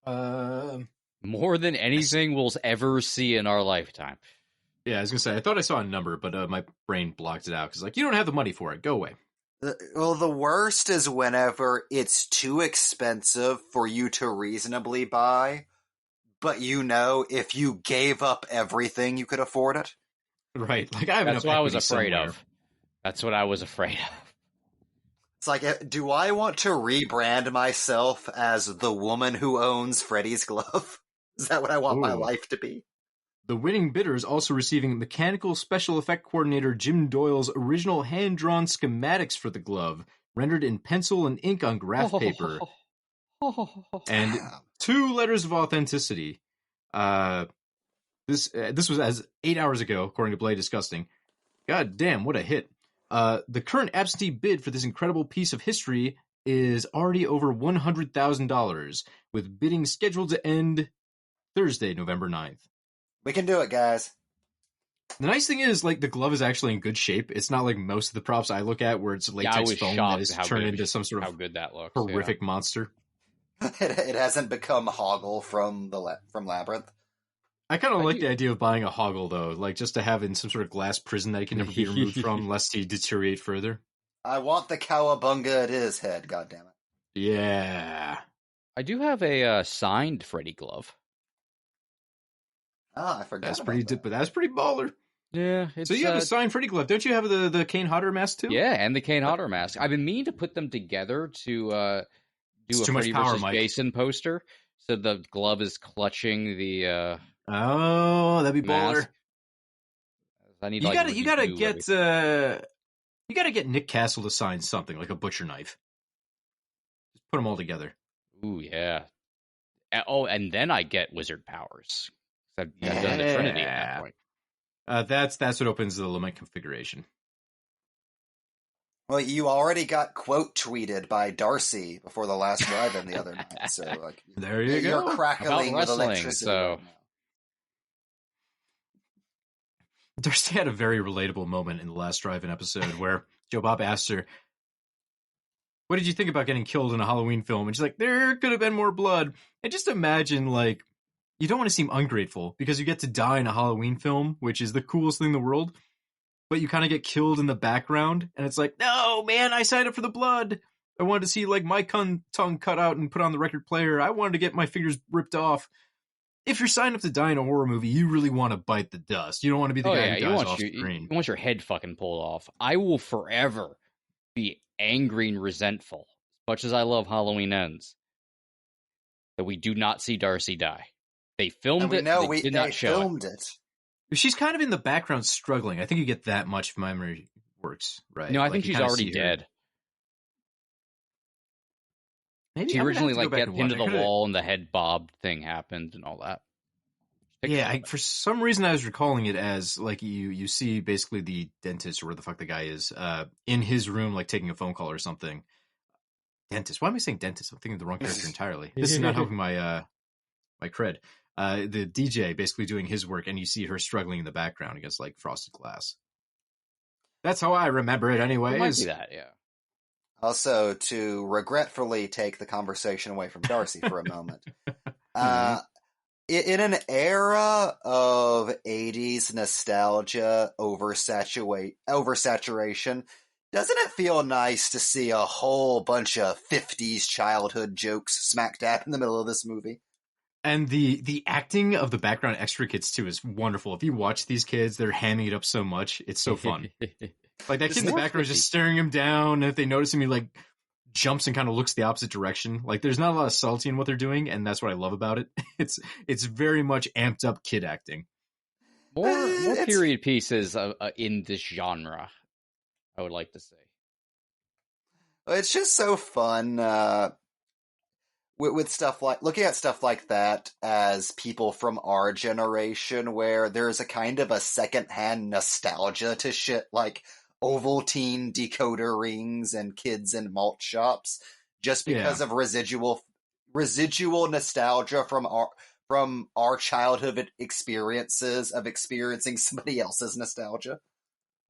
Um, More than anything we'll ever see in our lifetime. yeah, I was gonna say I thought I saw a number, but my brain blocked it out because like you don't have the money for it. Go away. Well, the worst is whenever it's too expensive for you to reasonably buy, but if you gave up everything, you could afford it. Right, like I have That's enough what I was equity afraid somewhere. of. That's what I was afraid of. It's like, do I want to rebrand myself as the woman who owns Freddy's glove? Is that what I want my Ooh. life to be? The winning bidder is also receiving mechanical special effect coordinator Jim Doyle's original hand-drawn schematics for the glove, rendered in pencil and ink on graph paper, and Damn. 2 letters of authenticity. This was as 8 hours ago, according to Blade Disgusting. God damn, what a hit! The current absentee bid for this incredible piece of history is already over $100,000, with bidding scheduled to end Thursday, November 9th. We can do it, guys. The nice thing is, like, the glove is actually in good shape. It's not like most of the props I look at where it's I latex was foam shocked that is how turned good- into some sort How of good that looks. horrific monster. It hasn't become Hoggle from Labyrinth. I kind of I like do- the idea of buying a Hoggle, though, like just to have in some sort of glass prison that he can never be removed from, lest he deteriorate further. I want the cowabunga at his head, goddammit. Yeah. I do have a signed Freddy glove. Ah, I forgot That's about pretty, that. but that's pretty baller. Yeah, it's, So you have a signed Freddy glove. Don't you have the Kane Hodder mask, too? Yeah, and the Kane Hodder mask. I've been meaning to put them together to It's do a too much Freddy power, versus Mike. Jason poster. So the glove is clutching the Oh, that'd be mask. baller. I need You to, gotta, you gotta redo get, everything. you gotta get Nick Castle to sign something, like a butcher knife. Just put them all together. Ooh, yeah. Oh, and then I get wizard powers. I've done the Trinity at that point. That's what opens the Lament configuration. Well, you already got quote tweeted by Darcy before the last drive-in the other night, so like There you you're go. crackling with wrestling, electricity so- right now. Darcy had a very relatable moment in the last drive-in episode where Joe Bob asked her, "What did you think about getting killed in a Halloween film?" And she's like, "There could have been more blood." And just imagine, like, you don't want to seem ungrateful because you get to die in a Halloween film, which is the coolest thing in the world, but you kind of get killed in the background, and it's like, no, man, I signed up for the blood. I wanted to see, like, my tongue cut out and put on the record player. I wanted to get my fingers ripped off. If you're signed up to die in a horror movie, you really want to bite the dust. You don't want to be the guy who dies off screen. You want your head fucking pulled off. I will forever be angry and resentful, as much as I love Halloween Ends, that we do not see Darcy die. They filmed And we it. know They did not show filmed it. She's kind of in the background struggling. I think you get that much if my memory works, right? No, I Like, think you she's kinda already see her. dead. Maybe She I'm gonna have originally to go like back get and pinned to watch. the I coulda- wall and the head bobbed thing happened and all that. Yeah, for some reason I was recalling it as like you see basically the dentist or where the fuck the guy is in his room, like taking a phone call or something. Dentist. Why am I saying dentist? I'm thinking of the wrong character entirely. This is not helping my my cred. The DJ basically doing his work, and you see her struggling in the background against like frosted glass. That's how I remember it, It might anyways. be that, yeah. Also, to regretfully take the conversation away from Darcy for a moment. In an era of 80s nostalgia oversaturation, doesn't it feel nice to see a whole bunch of 50s childhood jokes smack dab in the middle of this movie? And the acting of the background extra kids too is wonderful. If you watch these kids, they're hamming it up so much. It's so fun. Like that kid in the more background is 50s. just staring him down, and if they notice him, he like jumps and kind of looks the opposite direction. Like there's not a lot of subtlety in what they're doing, and that's what I love about it. It's very much amped up kid acting. More It's- period pieces in this genre, I would like to say. It's just so fun with stuff like looking at stuff like that as people from our generation, where there's a kind of a secondhand nostalgia to shit like Ovaltine decoder rings and kids in malt shops, just because of residual nostalgia from our childhood experiences of experiencing somebody else's nostalgia.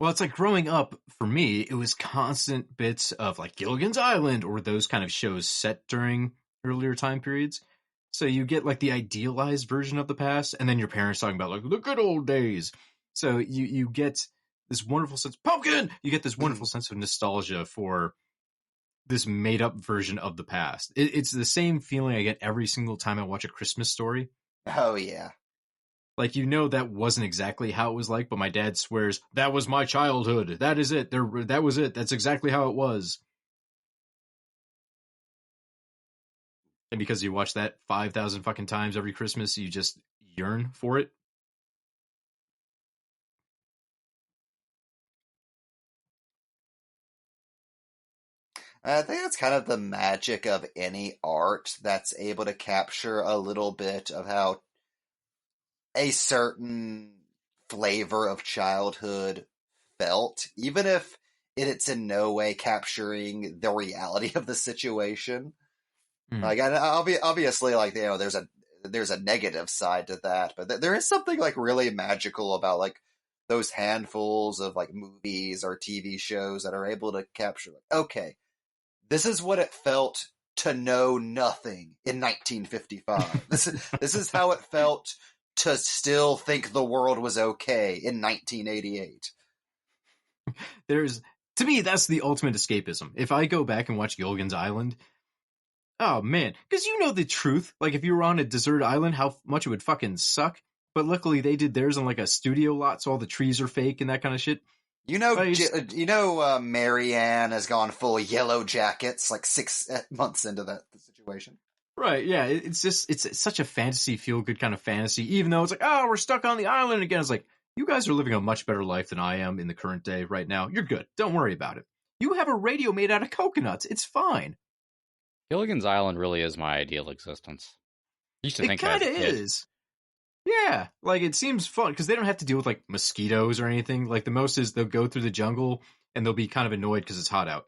Well, it's like growing up, for me, it was constant bits of like Gilligan's Island or those kind of shows set during earlier time periods. So you get like the idealized version of the past, and then your parents talking about like the good old days. So you get this wonderful sense, pumpkin! You get this wonderful sense of nostalgia for this made up version of the past. It's the same feeling I get every single time I watch A Christmas Story. Oh, yeah. Like, that wasn't exactly how it was like, but my dad swears, that was my childhood. That is it. That was it. That's exactly how it was. And because you watch that 5,000 fucking times every Christmas, you just yearn for it. I think that's kind of the magic of any art that's able to capture a little bit of how a certain flavor of childhood felt, even if it's in no way capturing the reality of the situation. Like, obviously, like, there's a negative side to that, but there is something like really magical about like those handfuls of like movies or TV shows that are able to capture, like, okay, this is what it felt to know nothing in 1955. This is how it felt to still think the world was okay in 1988. To me, that's the ultimate escapism. If I go back and watch Gilligan's Island, oh man, because you know the truth. Like, if you were on a desert island, how much it would fucking suck. But luckily, they did theirs on like a studio lot, so all the trees are fake and that kind of shit. Marianne has gone full Yellow Jackets like 6 months into that situation. Right, yeah, it's such a fantasy, feel-good kind of fantasy, even though it's like, oh, we're stuck on the island again. It's like, you guys are living a much better life than I am in the current day right now. You're good. Don't worry about it. You have a radio made out of coconuts. It's fine. Gilligan's Island really is my ideal existence. I used to think that as a kid. It kind of is. Yeah, like, it seems fun, because they don't have to deal with, like, mosquitoes or anything. Like, the most is they'll go through the jungle, and they'll be kind of annoyed because it's hot out.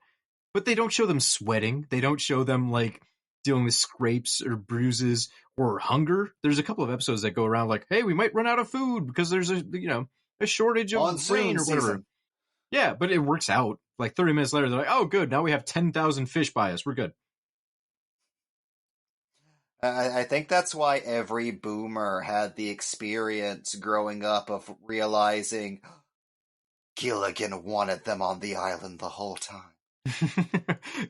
But they don't show them sweating. They don't show them, like, dealing with scrapes or bruises or hunger. There's a couple of episodes that go around like, hey, we might run out of food because there's a shortage of rain or whatever. Season. Yeah, but it works out. Like 30 minutes later, they're like, oh, good, now we have 10,000 fish by us. We're good. I think that's why every boomer had the experience growing up of realizing Gilligan wanted them on the island the whole time.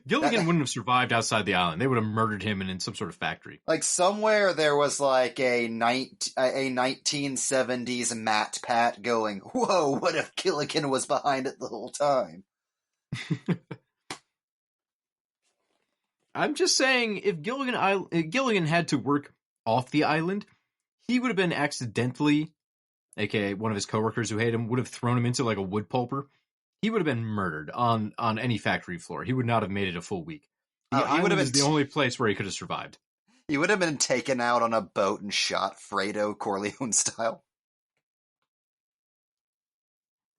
Gilligan wouldn't have survived outside the island. They would have murdered him in some sort of factory. Like, somewhere there was like a 1970s Matt Pat going, whoa, what if Gilligan was behind it the whole time? I'm just saying, if Gilligan had to work off the island, he would have been accidentally, aka one of his coworkers who hated him, would have thrown him into like a wood pulper. He would have been murdered on any factory floor. He would not have made it a full week. The island is the only place where he could have survived. He would have been taken out on a boat and shot Fredo Corleone style.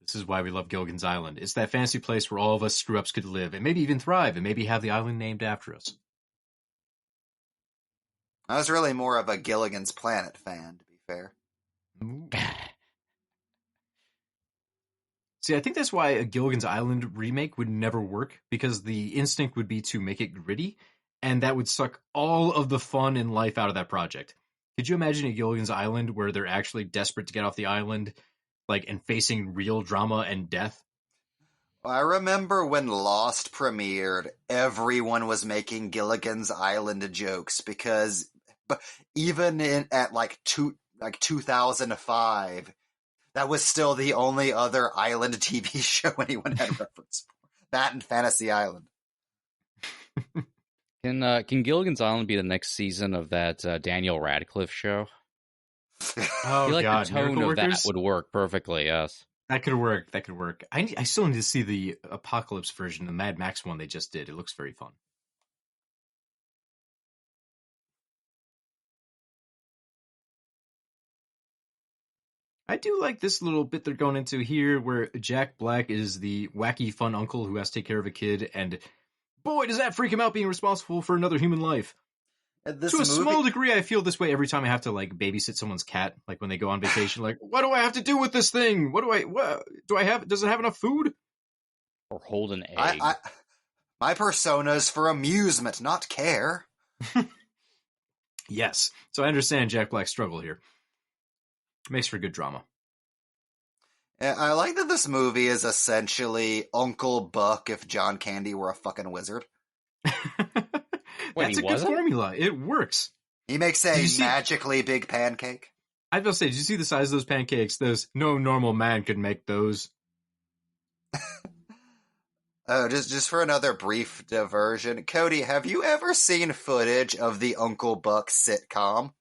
This is why we love Gilligan's Island. It's that fantasy place where all of us screw-ups could live, and maybe even thrive, and maybe have the island named after us. I was really more of a Gilligan's Planet fan, to be fair. See, I think that's why a Gilligan's Island remake would never work, because the instinct would be to make it gritty, and that would suck all of the fun and life out of that project. Could you imagine a Gilligan's Island where they're actually desperate to get off the island, like, and facing real drama and death? I remember when Lost premiered, everyone was making Gilligan's Island jokes because even at 2005, that was still the only other island TV show anyone had reference for. That and Fantasy Island. Can Gilligan's Island be the next season of that Daniel Radcliffe show? Oh, I feel like God. the tone Miracle of Workers? that would work perfectly, yes. That could work. I still need to see the Apocalypse version, the Mad Max one they just did. It looks very fun. I do like this little bit they're going into here where Jack Black is the wacky fun uncle who has to take care of a kid, and boy, does that freak him out being responsible for another human life. This To a movie, small degree, I feel this way every time I have to like babysit someone's cat, like when they go on vacation. Like, what do I have to do with this thing? What do I have? Does it have enough food? Or hold an egg. I my persona's for amusement, not care. Yes. So I understand Jack Black's struggle here. Makes for good drama. I like that this movie is essentially Uncle Buck if John Candy were a fucking wizard. That's he a good wasn't? formula. It works. He makes Did a you see- magically big pancake. I was about to say, did you see the size of those pancakes? Those no normal man could make those. Oh, just for another brief diversion, Cody, have you ever seen footage of the Uncle Buck sitcom?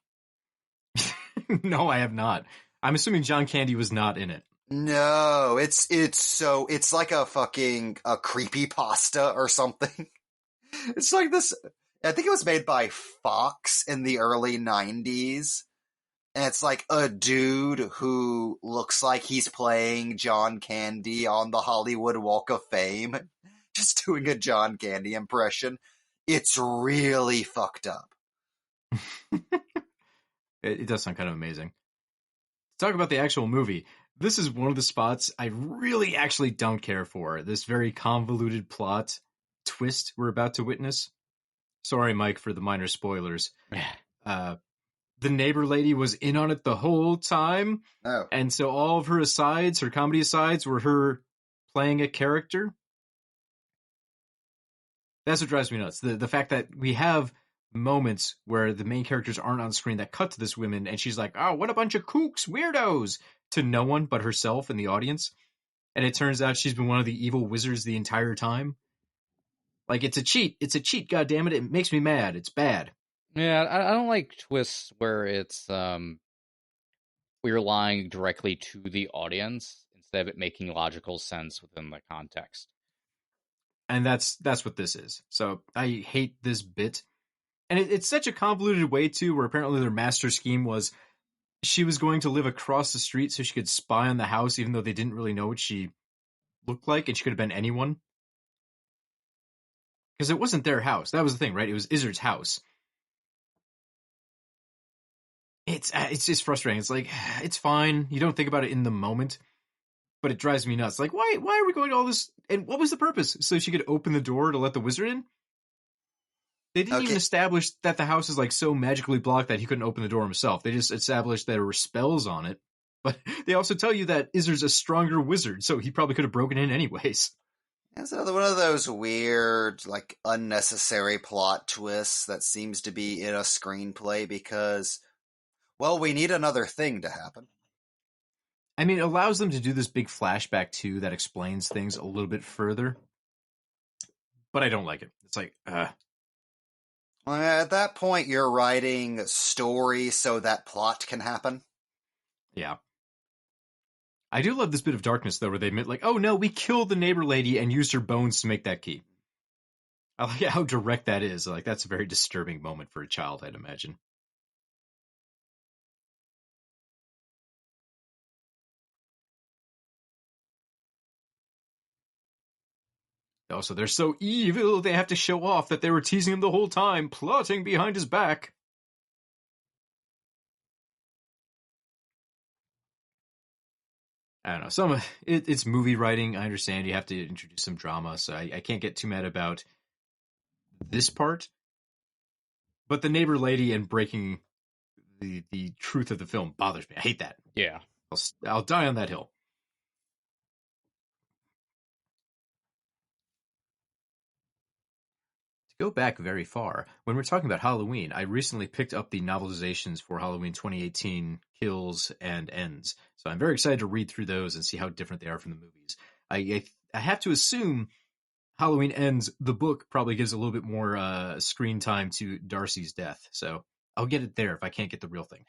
No, I have not. I'm assuming John Candy was not in it. No, it's like a fucking a creepypasta or something. It's like this. I think it was made by Fox in the early 90s. And it's like a dude who looks like he's playing John Candy on the Hollywood Walk of Fame. Just doing a John Candy impression. It's really fucked up. It does sound kind of amazing. To talk about the actual movie, this is one of the spots I really actually don't care for. This very convoluted plot twist we're about to witness. Sorry, Mike, for the minor spoilers. The neighbor lady was in on it the whole time. Oh. And so all of her asides, her comedy asides, were her playing a character. That's what drives me nuts. The fact that we have moments where the main characters aren't on screen that cut to this woman and she's like, oh, what a bunch of kooks, weirdos, to no one but herself and the audience. And it turns out she's been one of the evil wizards the entire time. Like, it's a cheat. It's a cheat, goddammit. It makes me mad. It's bad. Yeah, I don't like twists where it's we're lying directly to the audience instead of it making logical sense within the context. And that's what this is. So I hate this bit. And it's such a convoluted way, too, where apparently their master scheme was she was going to live across the street so she could spy on the house, even though they didn't really know what she looked like, and she could have been anyone. Because it wasn't their house. That was the thing, right? It was Izzard's house. It's just frustrating. It's like, it's fine. You don't think about it in the moment, but it drives me nuts. Like, why are we going to all this? And what was the purpose? So she could open the door to let the wizard in? They didn't even establish that the house is like so magically blocked that he couldn't open the door himself. They just established there were spells on it. But they also tell you that Izzard's a stronger wizard, so he probably could have broken in anyways. It's another one of those weird, like, unnecessary plot twists that seems to be in a screenplay because, well, we need another thing to happen. I mean, it allows them to do this big flashback, too, that explains things a little bit further. But I don't like it. It's like, Well, at that point, you're writing story so that plot can happen. Yeah. I do love this bit of darkness, though, where they admit, like, oh, no, we killed the neighbor lady and used her bones to make that key. I like how direct that is. Like, that's a very disturbing moment for a child, I'd imagine. Also, they're so evil, they have to show off that they were teasing him the whole time, plotting behind his back. I don't know. It's movie writing. I understand you have to introduce some drama, so I can't get too mad about this part. But the neighbor lady and breaking the truth of the film bothers me. I hate that. Yeah. I'll die on that hill. To go back very far, when we're talking about Halloween, I recently picked up the novelizations for Halloween 2018, Kills and Ends. So I'm very excited to read through those and see how different they are from the movies. I have to assume Halloween Ends, the book, probably gives a little bit more screen time to Darcy's death. So I'll get it there if I can't get the real thing.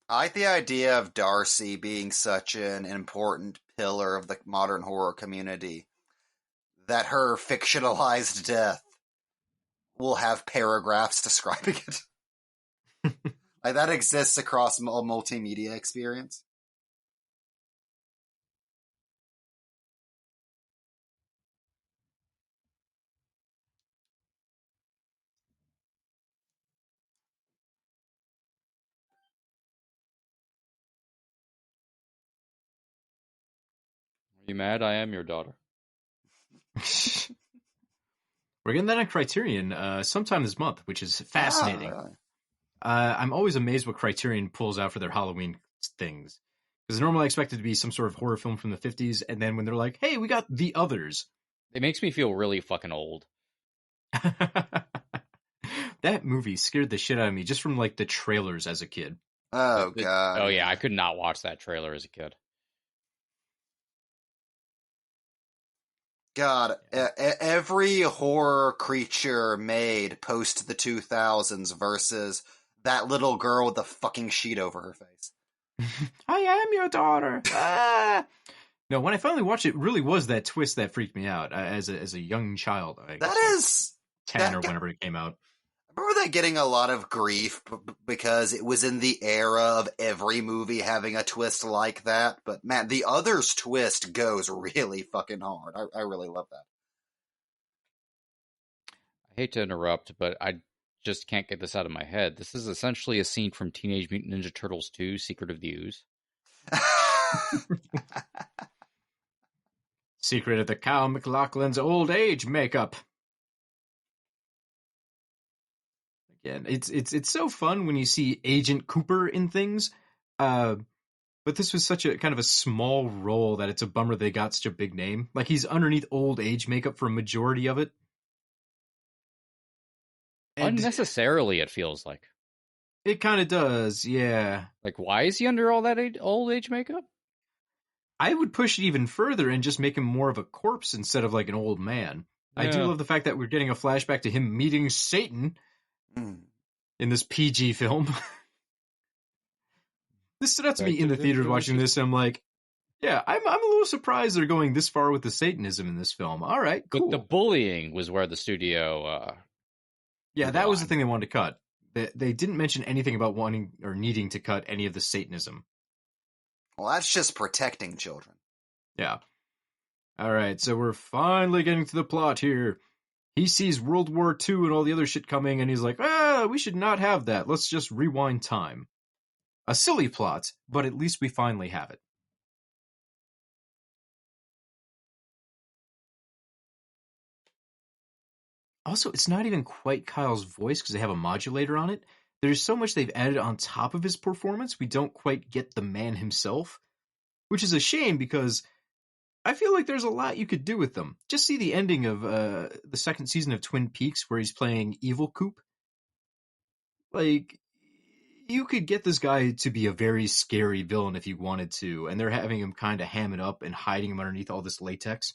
I like the idea of Darcy being such an important pillar of the modern horror community that her fictionalized death will have paragraphs describing it. Like, that exists across a multimedia experience. you mad? I am your daughter. We're getting that on Criterion sometime this month, which is fascinating. Oh, really? I'm always amazed what Criterion pulls out for their Halloween things. Because normally I expect it to be some sort of horror film from the 50s, and then when they're like, hey, we got The Others. It makes me feel really fucking old. That movie scared the shit out of me just from like the trailers as a kid. Oh, God. Oh yeah, I could not watch that trailer as a kid. God, every horror creature made post the 2000s versus that little girl with the fucking sheet over her face. I am your daughter. Ah! No, when I finally watched it, it really was that twist that freaked me out as a young child. I guess, That is 10 or whenever it came out. I remember that getting a lot of grief because it was in the era of every movie having a twist like that. But man, the Others twist goes really fucking hard. I really love that. I hate to interrupt, but I just can't get this out of my head. This is essentially a scene from Teenage Mutant Ninja Turtles 2, Secret of the Ooze. Secret of the Kyle MacLachlan's old age makeup. Again, it's so fun when you see Agent Cooper in things. But this was such a kind of a small role that it's a bummer they got such a big name. Like he's underneath old age makeup for a majority of it. And Unnecessarily, it feels like. it kind of does, yeah. Like, why is he under all that old age makeup? I would push it even further and just make him more of a corpse instead of like an old man. I do Yeah. love the fact that we're getting a flashback to him meeting Satan in this PG film. This stood out to me in the theater watching this, and I'm like, yeah, I'm a little surprised they're going this far with the Satanism in this film. All right, cool. But the bullying was where the studio... yeah, that was the thing they wanted to cut. They didn't mention anything about wanting or needing to cut any of the Satanism. Well, that's just protecting children. Yeah. All right, so we're finally getting to the plot here. He sees World War II and all the other shit coming, and he's like, we should not have that. Let's just rewind time. A silly plot, but at least we finally have it. Also, it's not even quite Kyle's voice because they have a modulator on it. There's so much they've added on top of his performance, we don't quite get the man himself. Which is a shame because I feel like there's a lot you could do with them. Just see the ending of the second season of Twin Peaks where he's playing Evil Coop. Like, you could get this guy to be a very scary villain if you wanted to, and they're having him kind of ham it up and hiding him underneath all this latex.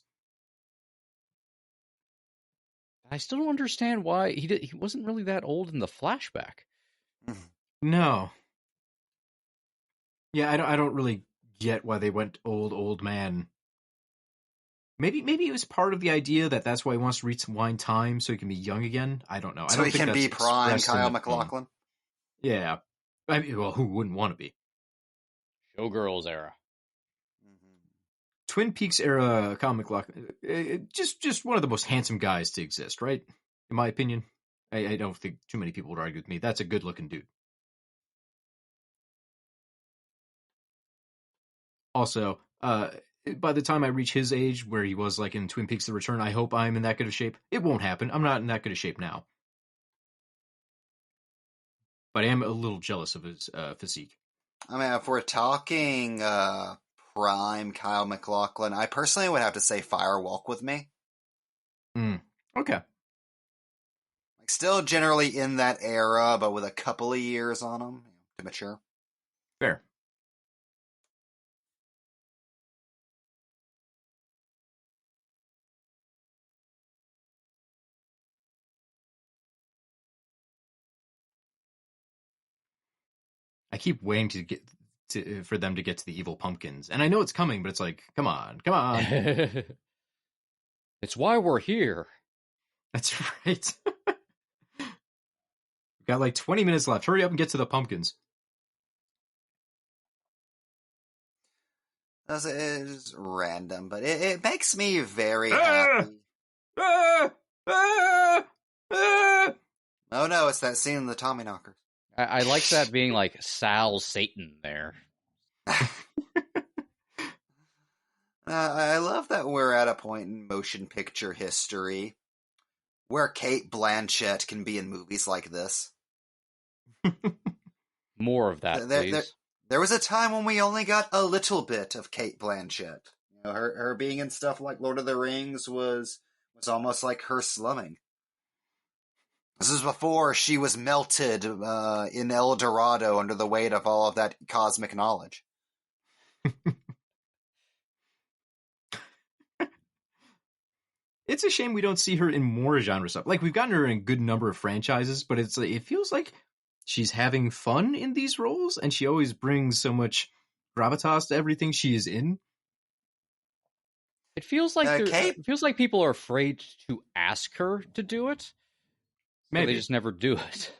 I still don't understand why he wasn't really that old in the flashback. No. Yeah, I don't really get why they went old man. Maybe it was part of the idea that that's why he wants to rewind time so he can be young again. I don't know. So he can be prime Kyle MacLachlan? Yeah. I mean, well, who wouldn't want to be? Showgirls era. Twin Peaks era Kyle MacLachlan. Just one of the most handsome guys to exist, right? In my opinion. I don't think too many people would argue with me. That's a good looking dude. Also, by the time I reach his age, where he was like in Twin Peaks The Return, I hope I'm in that good of shape. It won't happen. I'm not in that good of shape now. But I am a little jealous of his physique. I mean, if we're talking prime Kyle MacLachlan, I personally would have to say Fire Walk with Me. Okay. Like, still generally in that era, but with a couple of years on him to mature. Fair. I keep waiting to get for them to get to the evil pumpkins, and I know it's coming, but it's like, come on. It's why we're here. That's right. We've got like 20 minutes left. Hurry up and get to the pumpkins. It is random, but it makes me very happy. Oh no, it's that scene in the Tommyknockers. I like that being like Sal Satan there. I love that we're at a point in motion picture history where Kate Blanchett can be in movies like this. More of that, please. There was a time when we only got a little bit of Kate Blanchett. You know, her being in stuff like Lord of the Rings was almost like her slumming. This is before she was melted in El Dorado under the weight of all of that cosmic knowledge. It's a shame we don't see her in more genre stuff. Like, we've gotten her in a good number of franchises, but it feels like she's having fun in these roles, and she always brings so much gravitas to everything she is in. It feels like Kate? it feels like people are afraid to ask her to do it. Maybe they just never do it.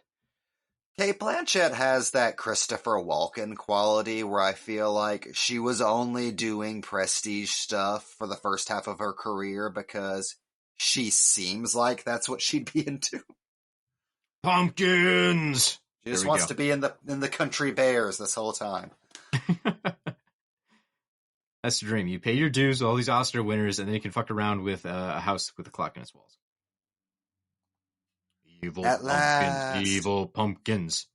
Kate Blanchett has that Christopher Walken quality where I feel like she was only doing prestige stuff for the first half of her career because she seems like that's what she'd be into. Pumpkins! She just wants to be in the Country Bears this whole time. That's the dream. You pay your dues, all these Oscar winners, and then you can fuck around with a house with a clock in its walls. Evil At pumpkins, last. evil pumpkins.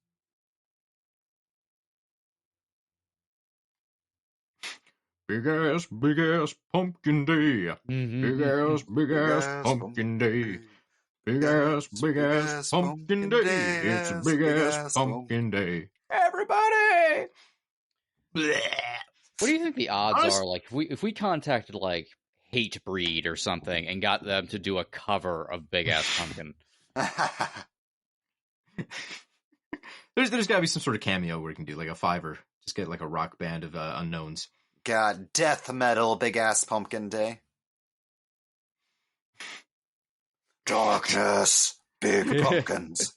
Big ass pumpkin day. Big ass pumpkin day. Big ass pumpkin day. It's a big ass pumpkin day. Everybody! Blech. What do you think the odds are? Like, if we contacted like Hatebreed or something and got them to do a cover of Big Ass Pumpkin. There's got to be some sort of cameo where you can do like a $5. Just get like a rock band of unknowns. God, death metal, Big Ass Pumpkin Day. Darkness, big pumpkins.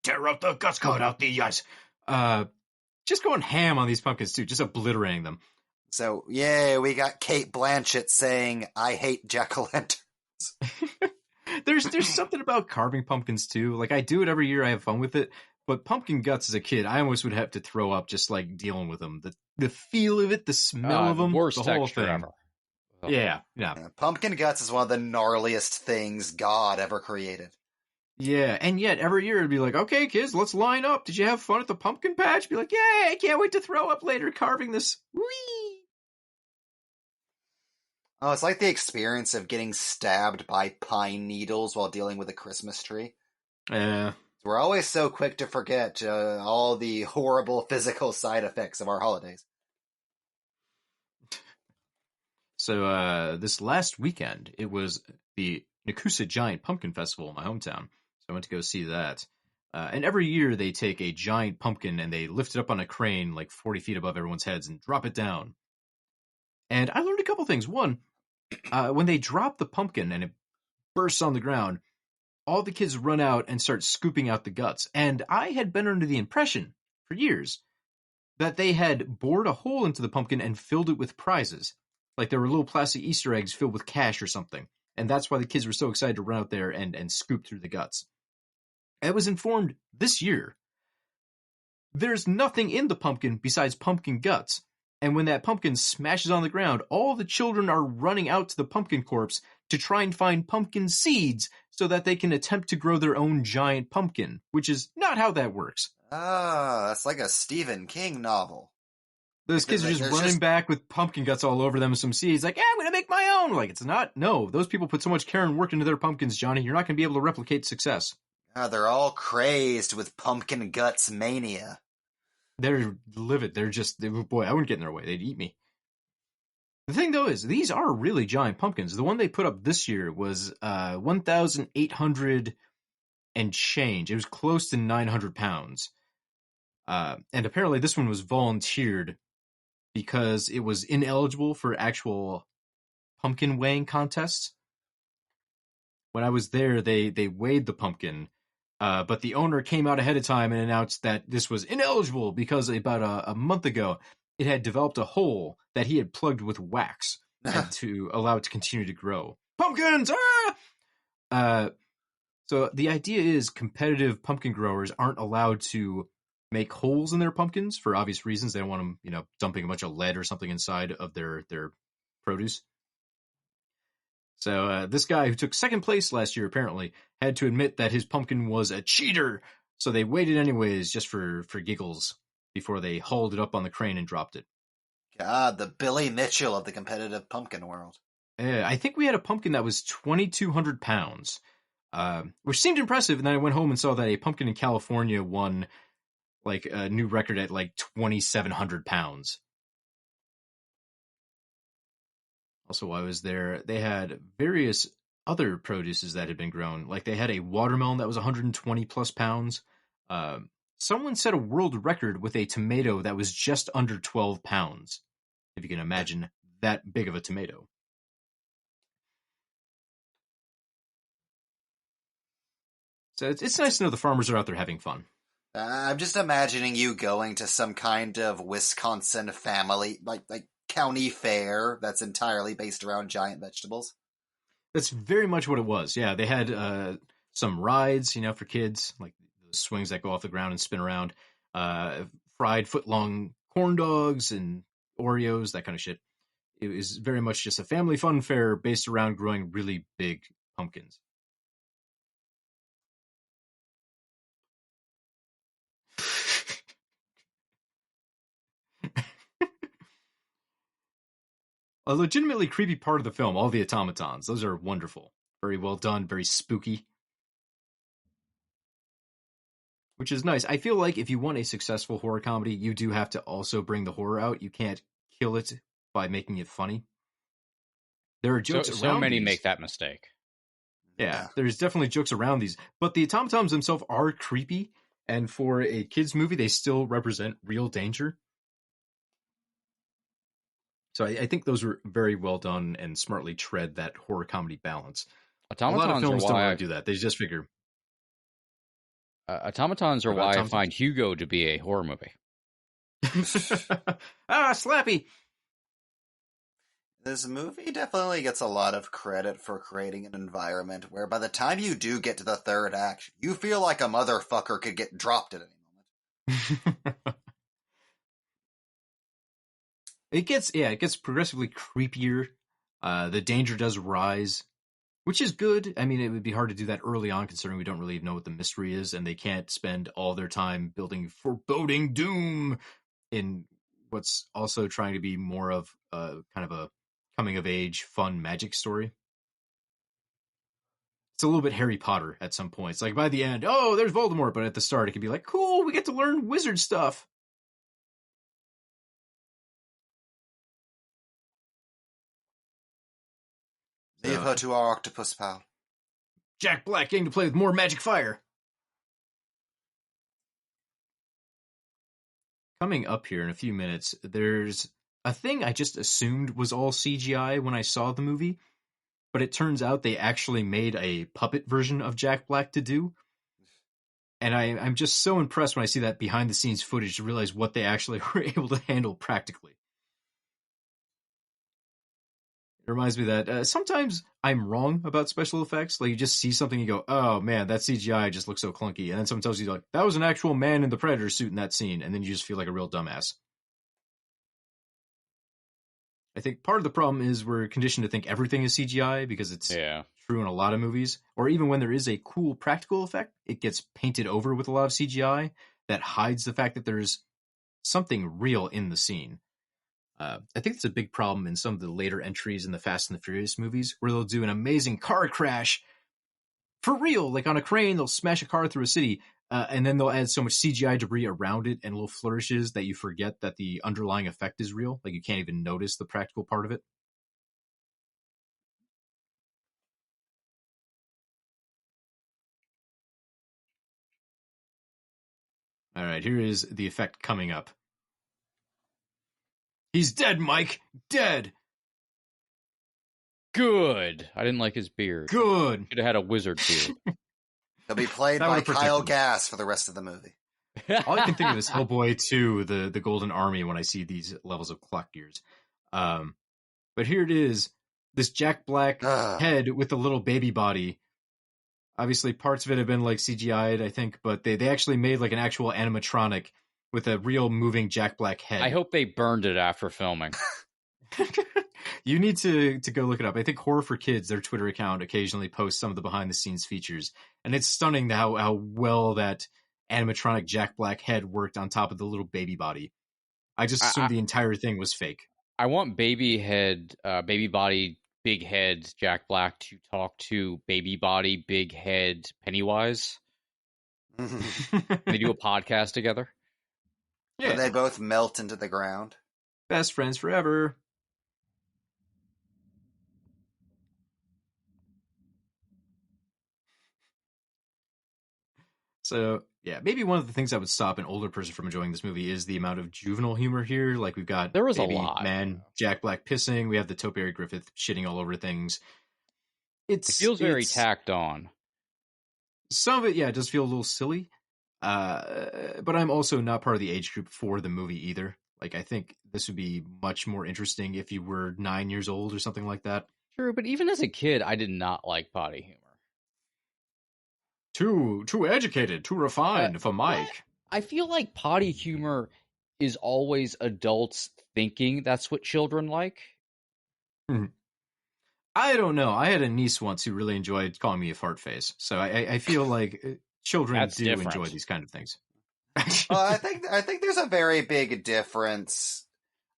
Tear up the guts, cut out the eyes. Just going ham on these pumpkins too, just obliterating them. So, yay, we got Kate Blanchett saying, I hate jack-o'-lanterns. There's something about carving pumpkins too. Like, I do it every year, I have fun with it. But pumpkin guts as a kid, I almost would have to throw up just like dealing with them. The feel of it, the smell of them, worst the whole texture thing. ever. Oh. Yeah. Pumpkin guts is one of the gnarliest things God ever created. Yeah, and yet every year it'd be like, okay, kids, let's line up. Did you have fun at the pumpkin patch? Be like, yay, I can't wait to throw up later carving this. Whee! Oh, it's like the experience of getting stabbed by pine needles while dealing with a Christmas tree. Yeah. We're always so quick to forget all the horrible physical side effects of our holidays. So this last weekend, it was the Nakusa Giant Pumpkin Festival in my hometown. So I went to go see that. And every year they take a giant pumpkin and they lift it up on a crane like 40 feet above everyone's heads and drop it down. And I learned a couple things. One, when they drop the pumpkin and it bursts on the ground, all the kids run out and start scooping out the guts. And I had been under the impression for years that they had bored a hole into the pumpkin and filled it with prizes. Like there were little plastic Easter eggs filled with cash or something. And that's why the kids were so excited to run out there and scoop through the guts. I was informed this year there's nothing in the pumpkin besides pumpkin guts. And when that pumpkin smashes on the ground, all the children are running out to the pumpkin corpse to try and find pumpkin seeds so that they can attempt to grow their own giant pumpkin, which is not how that works. Ah, that's like a Stephen King novel. Those kids are just running back with pumpkin guts all over them and some seeds, like, I'm going to make my own. Like, it's not. No, those people put so much care and work into their pumpkins, Johnny. You're not going to be able to replicate success. They're all crazed with pumpkin guts mania. They're livid. Boy, I wouldn't get in their way. They'd eat me. The thing, though, is these are really giant pumpkins. The one they put up this year was 1,800 and change. It was close to 900 pounds. And apparently this one was volunteered because it was ineligible for actual pumpkin weighing contests. When I was there, they weighed the pumpkin, but the owner came out ahead of time and announced that this was ineligible because about a month ago, it had developed a hole that he had plugged with wax and to allow it to continue to grow. Pumpkins! Ah! So the idea is competitive pumpkin growers aren't allowed to make holes in their pumpkins for obvious reasons. They don't want them, dumping a bunch of lead or something inside of their produce. So this guy who took second place last year apparently had to admit that his pumpkin was a cheater. So they waited anyways just for giggles before they hauled it up on the crane and dropped it. God, the Billy Mitchell of the competitive pumpkin world. I think we had a pumpkin that was 2,200 pounds, which seemed impressive. And then I went home and saw that a pumpkin in California won like a new record at like 2,700 pounds. Also, while I was there, they had various other produces that had been grown. Like they had a watermelon that was 120 plus pounds. Someone set a world record with a tomato that was just under 12 pounds. If you can imagine that big of a tomato. So it's nice to know the farmers are out there having fun. I'm just imagining you going to some kind of Wisconsin family, like county fair that's entirely based around giant vegetables. That's very much what it was. Yeah, they had some rides, for kids, like the swings that go off the ground and spin around, fried foot-long corn dogs and Oreos, that kind of shit. It was very much just a family fun fair based around growing really big pumpkins. A legitimately creepy part of the film, all the automatons. Those are wonderful. Very well done, very spooky. Which is nice. I feel like if you want a successful horror comedy, you do have to also bring the horror out. You can't kill it by making it funny. There are jokes around so many these. make that mistake. Yeah, there's definitely jokes around these. But the automatons themselves are creepy, and for a kids' movie, they still represent real danger. So I think those were very well done and smartly tread that horror comedy balance. Automatons a lot of films are don't why want to do that. They just figure. Automatons are why I find Hugo to be a horror movie. Slappy! This movie definitely gets a lot of credit for creating an environment where by the time you do get to the third act, you feel like a motherfucker could get dropped at any moment. It gets progressively creepier. The danger does rise, which is good. I mean, it would be hard to do that early on, considering we don't really know what the mystery is, and they can't spend all their time building foreboding doom in what's also trying to be more of kind of a coming-of-age, fun magic story. It's a little bit Harry Potter at some points. Like, by the end, oh, there's Voldemort, but at the start, it could be like, cool, we get to learn wizard stuff. Leave her to our octopus pal. Jack Black getting to play with more magic fire. Coming up here in a few minutes, there's a thing I just assumed was all CGI when I saw the movie, but it turns out they actually made a puppet version of Jack Black to do. And I'm just so impressed when I see that behind-the-scenes footage to realize what they actually were able to handle practically. It reminds me that sometimes I'm wrong about special effects. Like, you just see something and you go, oh man, that CGI just looks so clunky. And then someone tells you, like, that was an actual man in the Predator suit in that scene. And then you just feel like a real dumbass. I think part of the problem is we're conditioned to think everything is CGI because it's true in a lot of movies. Or even when there is a cool practical effect, it gets painted over with a lot of CGI that hides the fact that there's something real in the scene. I think it's a big problem in some of the later entries in the Fast and the Furious movies, where they'll do an amazing car crash for real, like on a crane, they'll smash a car through a city, and then they'll add so much CGI debris around it and little flourishes that you forget that the underlying effect is real. Like, you can't even notice the practical part of it. All right, here is the effect coming up. He's dead, Mike! Dead! Good! I didn't like his beard. Good! Should have had a wizard beard. He'll be played by Kyle Gass for the rest of the movie. All I can think of is Hellboy 2, the Golden Army, when I see these levels of clock gears. But here it is, this Jack Black head with a little baby body. Obviously, parts of it have been like CGI'd, I think, but they actually made like an actual animatronic with a real moving Jack Black head. I hope they burned it after filming. You need to go look it up. I think Horror for Kids, their Twitter account, occasionally posts some of the behind the scenes features, and it's stunning how well that animatronic Jack Black head worked on top of the little baby body. I just assumed the entire thing was fake. I want baby body, big head Jack Black to talk to baby body, big head Pennywise. They do a podcast together. Yeah, they both melt into the ground. Best friends forever. So, yeah, maybe one of the things that would stop an older person from enjoying this movie is the amount of juvenile humor here. Like, we've got there was baby a lot. Man, Jack Black pissing. We have the Topiary Griffith shitting all over things. It feels very tacked on. Some of it, yeah, it does feel a little silly. But I'm also not part of the age group for the movie either. Like, I think this would be much more interesting if you were 9 years old or something like that. True, but even as a kid, I did not like potty humor. Too educated, too refined for Mike. I feel like potty humor is always adults thinking that's what children like. I don't know. I had a niece once who really enjoyed calling me a fart face, so I feel like children do enjoy these kind of things. Well, I think there's a very big difference.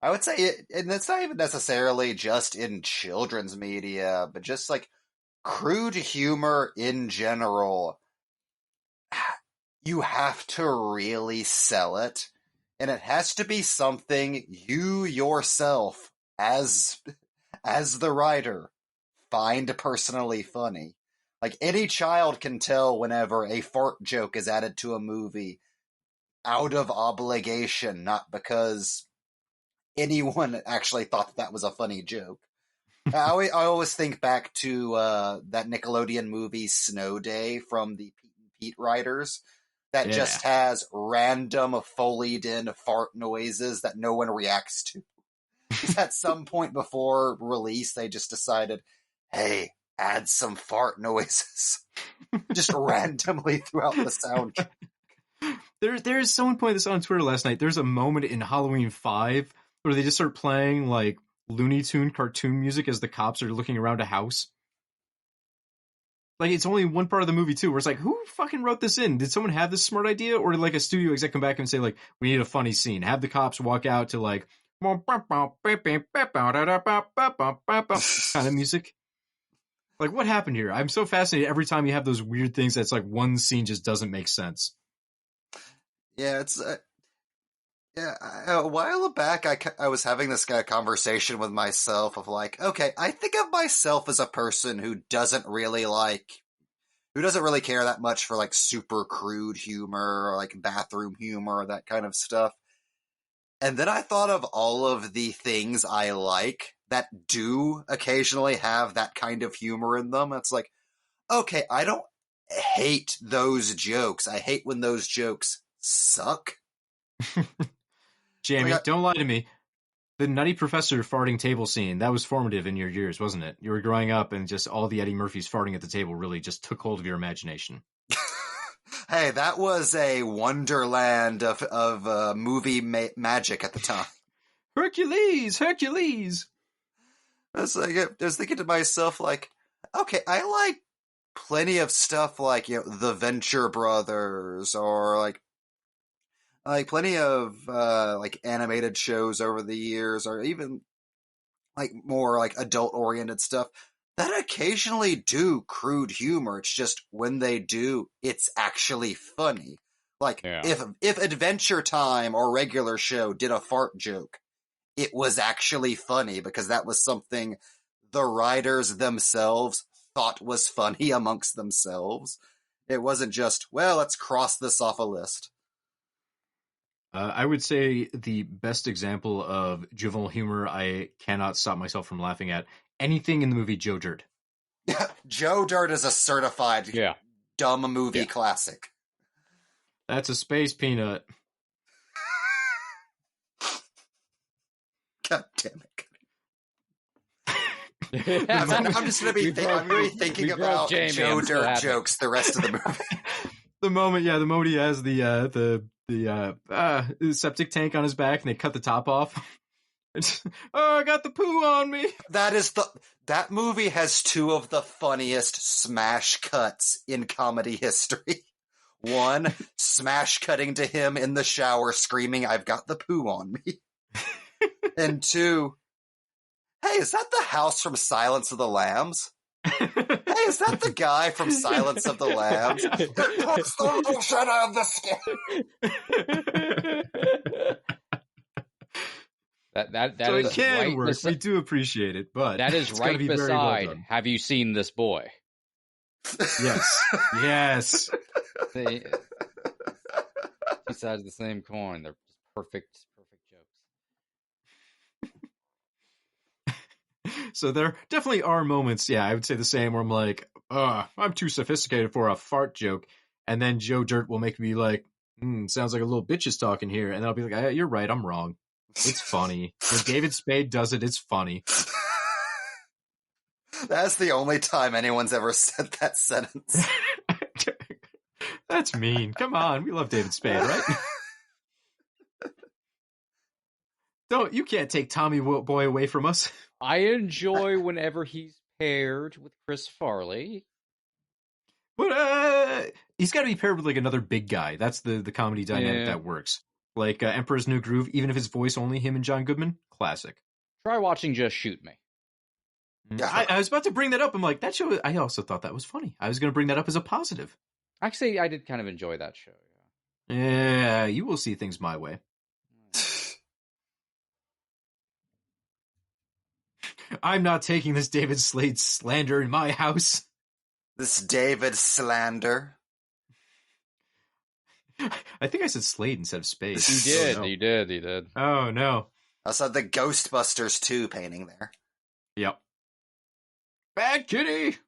I would say, and it's not even necessarily just in children's media, but just like crude humor in general. You have to really sell it, and it has to be something you yourself, as the writer, find personally funny. Like, any child can tell whenever a fart joke is added to a movie out of obligation, not because anyone actually thought that was a funny joke. I always think back to that Nickelodeon movie Snow Day from the Pete and Pete writers that just has random Foleyed-in fart noises that no one reacts to. At some point before release, they just decided, hey, add some fart noises. Just randomly throughout the soundtrack. There's someone pointed this out on Twitter last night. There's a moment in Halloween 5 where they just start playing like Looney Tune cartoon music as the cops are looking around a house. Like, it's only one part of the movie too, where it's like, who fucking wrote this in? Did someone have this smart idea? Or did like a studio exec come back and say like, we need a funny scene. Have the cops walk out to like kind of music. Like, what happened here? I'm so fascinated every time you have those weird things that's like one scene just doesn't make sense. Yeah, it's a while back I was having this kind of conversation with myself of like, okay, I think of myself as a person who doesn't really care that much for like super crude humor or like bathroom humor or that kind of stuff. And then I thought of all of the things I like that do occasionally have that kind of humor in them. It's like, okay, I don't hate those jokes. I hate when those jokes suck. Jamie, don't lie to me. The Nutty Professor farting table scene, that was formative in your years, wasn't it? You were growing up and just all the Eddie Murphys farting at the table really just took hold of your imagination. Hey, that was a wonderland of movie magic at the time. Hercules! I was thinking to myself, like, okay, I like plenty of stuff like, the Venture Brothers or like plenty of like animated shows over the years, or even like more like adult oriented stuff that occasionally do crude humor. It's just when they do, it's actually funny. Like if Adventure Time or Regular Show did a fart joke, it was actually funny because that was something the writers themselves thought was funny amongst themselves. It wasn't just, well, let's cross this off a list. I would say the best example of juvenile humor I cannot stop myself from laughing at, anything in the movie Joe Dirt. Joe Dirt is a certified dumb movie classic. That's a space peanut. God damn it. I'm just going to be thinking about Joe Dirt jokes the rest of the movie. the moment he has the septic tank on his back and they cut the top off. Oh, I got the poo on me. That movie has two of the funniest smash cuts in comedy history. One, smash cutting to him in the shower screaming, "I've got the poo on me." And two, hey, is that the house from Silence of the Lambs? Hey, is that the guy from Silence of the Lambs? It puts the lotion on the skin. That So is it can right work. We do appreciate it, but that is it's gotta right be very well beside. done. Have you seen this boy? Yes. Two sides of the same coin. They're just perfect jokes. So there definitely are moments, I would say the same, where I'm like, I'm too sophisticated for a fart joke. And then Joe Dirt will make me like, sounds like a little bitch is talking here. And then I'll be like, you're right, I'm wrong. It's funny. When David Spade does it, it's funny. That's the only time anyone's ever said that sentence. That's mean. Come on, we love David Spade, right? You can't take Tommy Boy away from us. I enjoy whenever he's paired with Chris Farley. But he's got to be paired with like another big guy. That's the comedy dynamic that works. Like Emperor's New Groove, even if his voice only him and John Goodman, classic. Try watching Just Shoot Me. Yeah. I was about to bring that up. I'm like, that show, I also thought that was funny. I was going to bring that up as a positive. Actually, I did kind of enjoy that show. Yeah, you will see things my way. I'm not taking this David Slade slander in my house. This David slander. I think I said Slade instead of Spade. You did. You did. Oh, no. I saw the Ghostbusters 2 painting there. Yep. Bad kitty!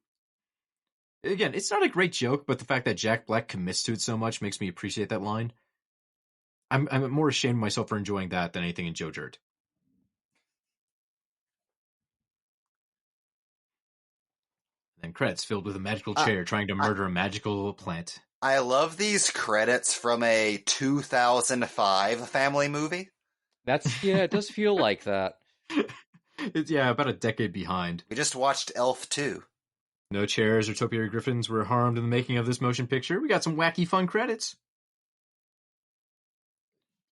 Again, it's not a great joke, but the fact that Jack Black commits to it so much makes me appreciate that line. I'm more ashamed of myself for enjoying that than anything in Joe Dirt. And then credits filled with a magical chair trying to murder a magical plant. I love these credits from a 2005 family movie. It does feel like that. It's about a decade behind. We just watched Elf 2. No chairs or topiary griffins were harmed in the making of this motion picture. We got some wacky fun credits.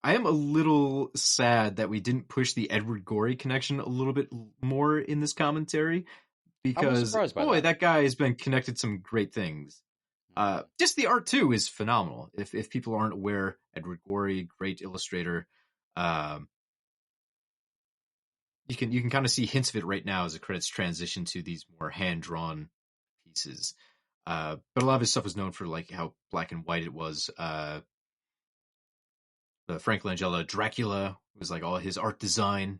I am a little sad that we didn't push the Edward Gorey connection a little bit more in this commentary, because that guy has been connected to some great things. Just the art too is phenomenal. If people aren't aware, Edward Gorey, great illustrator. You can kind of see hints of it right now as the credits transition to these more hand drawn pieces. But a lot of his stuff was known for like how black and white it was. The Frank Langella Dracula was like all his art design.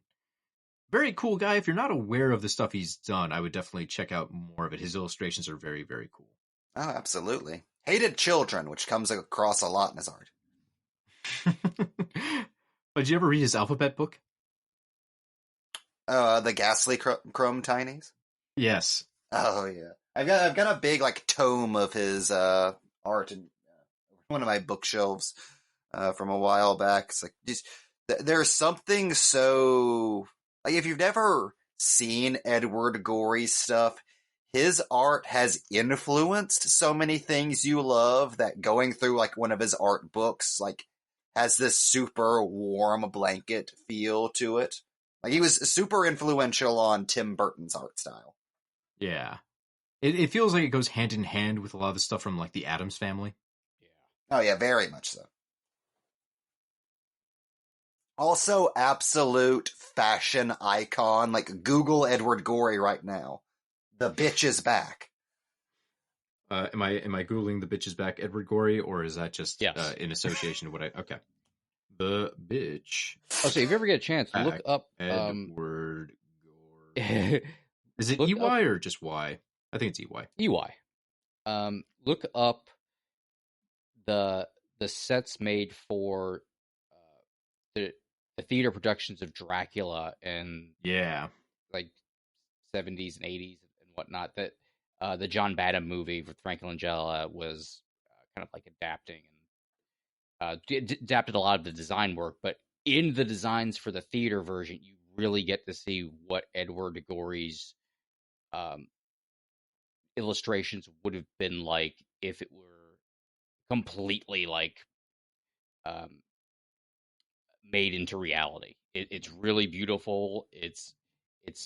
Very cool guy. If you're not aware of the stuff he's done, I would definitely check out more of it. His illustrations are very, very cool. Oh, absolutely. Hated Children, which comes across a lot in his art. Did you ever read his alphabet book? The Ghastly Chrome Tinies? Yes. Oh, yeah. I've got a big, like, tome of his art in one of my bookshelves from a while back. It's like, there's something so... Like, if you've never seen Edward Gorey's stuff, his art has influenced so many things you love that going through like one of his art books like has this super warm blanket feel to it. Like he was super influential on Tim Burton's art style. Yeah. It feels like it goes hand in hand with a lot of the stuff from like the Addams Family. Yeah. Oh yeah, very much so. Also absolute fashion icon. Like Google Edward Gorey right now. The bitch is back. Am I Googling the bitch is back Edward Gorey, or is that just in association with what I... Okay. The bitch. Oh, so if you ever get a chance, look up... Edward Gorey. Is it EY or just Y? I think it's EY. EY. Look up the sets made for the theater productions of Dracula in like 70s and 80s and whatnot. That the John Badham movie with Frank Langella was kind of like adapting and adapted a lot of the design work. But in the designs for the theater version, you really get to see what Edward Gorey's illustrations would have been like if it were completely like made into reality. It's really beautiful. It's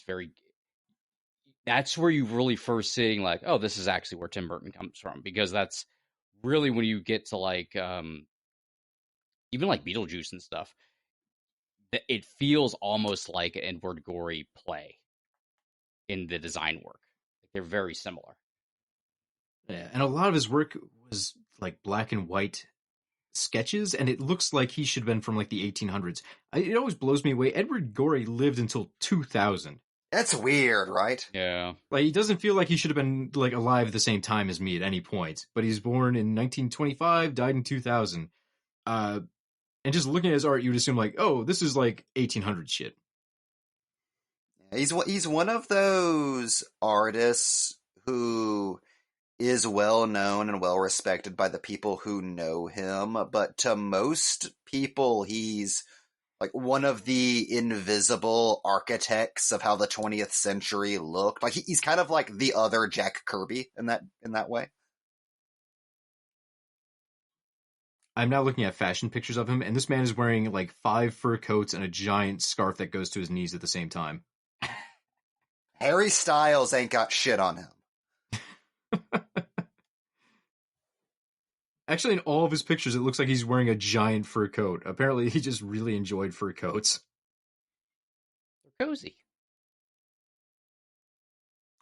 very. That's where you really first seeing like, oh, this is actually where Tim Burton comes from, because that's really when you get to like even like Beetlejuice and stuff. It feels almost like an Edward Gorey play in the design work. They're very similar. Yeah, and a lot of his work was like black and white sketches, and it looks like he should have been from like the 1800s. It always blows me away. Edward Gorey lived until 2000. That's weird, right? Yeah. Like, he doesn't feel like he should have been like alive at the same time as me at any point. But he's born in 1925, died in 2000. And just looking at his art, you would assume like, oh, this is like 1800 shit. He's one of those artists who is well known and well respected by the people who know him, but to most people, he's like one of the invisible architects of how the 20th century looked. Like he's kind of like the other Jack Kirby in that way. I'm now looking at fashion pictures of him, and this man is wearing like 5 fur coats and a giant scarf that goes to his knees at the same time. Harry Styles ain't got shit on him. Actually, in all of his pictures, it looks like he's wearing a giant fur coat. Apparently, he just really enjoyed fur coats. They're cozy.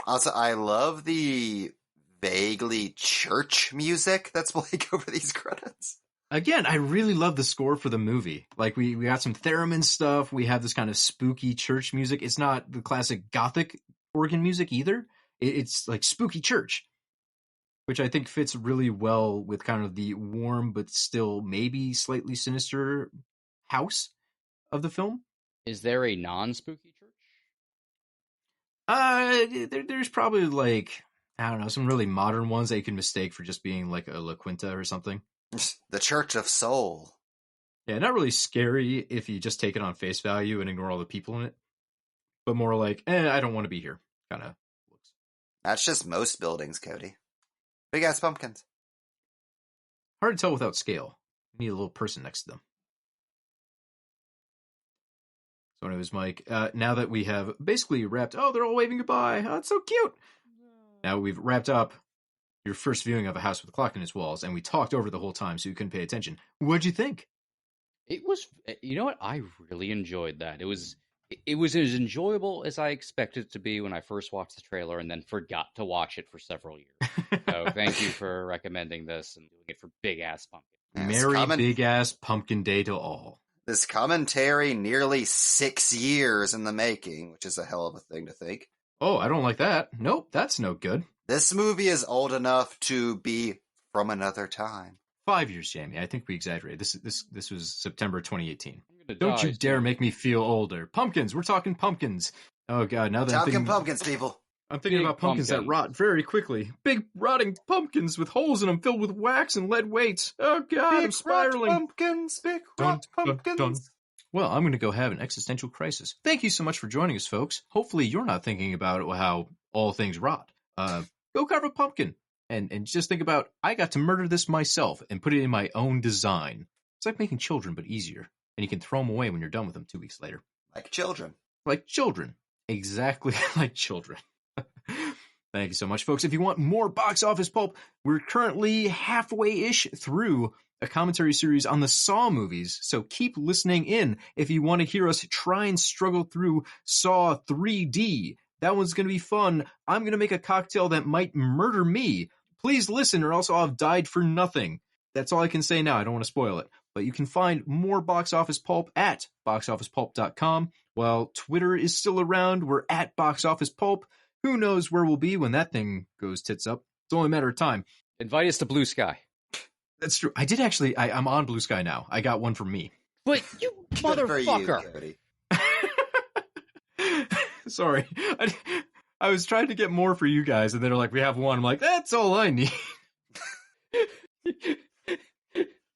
Also, I love the vaguely church music that's playing over these credits. Again, I really love the score for the movie. Like, we got some theremin stuff. We have this kind of spooky church music. It's not the classic gothic organ music either. It's like spooky church, which I think fits really well with kind of the warm but still maybe slightly sinister house of the film. Is there a non-spooky church? There's probably like, I don't know, some really modern ones that you can mistake for just being like a La Quinta or something. The Church of Soul. Yeah, not really scary if you just take it on face value and ignore all the people in it, but more like, I don't want to be here kind of looks. That's just most buildings, Cody. Big ass pumpkins. Hard to tell without scale. You need a little person next to them. So anyways, Mike, now that we have basically wrapped, they're all waving goodbye. Oh, it's so cute. Now we've wrapped up your first viewing of A House with a Clock in Its Walls, and we talked over the whole time so you couldn't pay attention. What'd you think? It was, you know what? I really enjoyed that. It was as enjoyable as I expected it to be when I first watched the trailer and then forgot to watch it for several years. So thank you for recommending this and doing it for Big Ass Pumpkin. Merry Big Ass Pumpkin Day to all. This commentary nearly 6 years in the making, which is a hell of a thing to think. Oh, I don't like that. Nope, that's no good. This movie is old enough to be from another time. 5 years, Jamie. I think we exaggerated. This was September 2018. Don't you dare make me feel older. Pumpkins. We're talking pumpkins. Oh god, now that I'm thinking pumpkins, people. I'm thinking Big about pumpkins that rot very quickly. Big rotting pumpkins with holes in them filled with wax and lead weights. Oh god, I'm spiraling. Big rot pumpkins. Dun. Well, I'm going to go have an existential crisis. Thank you so much for joining us, folks. Hopefully you're not thinking about how all things rot. Go carve a pumpkin and just think about, I got to murder this myself and put it in my own design. It's like making children, but easier. And you can throw them away when you're done with them 2 weeks later. Like children. Like children. Exactly like children. Thank you so much, folks. If you want more Box Office Pulp, we're currently halfway-ish through a commentary series on the Saw movies, so keep listening in if you want to hear us try and struggle through Saw 3D. That one's going to be fun. I'm going to make a cocktail that might murder me. Please listen or else I'll have died for nothing. That's all I can say now. I don't want to spoil it. But you can find more Box Office Pulp at boxofficepulp.com. While Twitter is still around, we're at Box Office Pulp. Who knows where we'll be when that thing goes tits up? It's only a matter of time. Invite us to Blue Sky. That's true. I did actually. I'm on Blue Sky now. I got one from me. But you motherfucker. Sorry. I was trying to get more for you guys, and they're like, we have one. I'm like, that's all I need.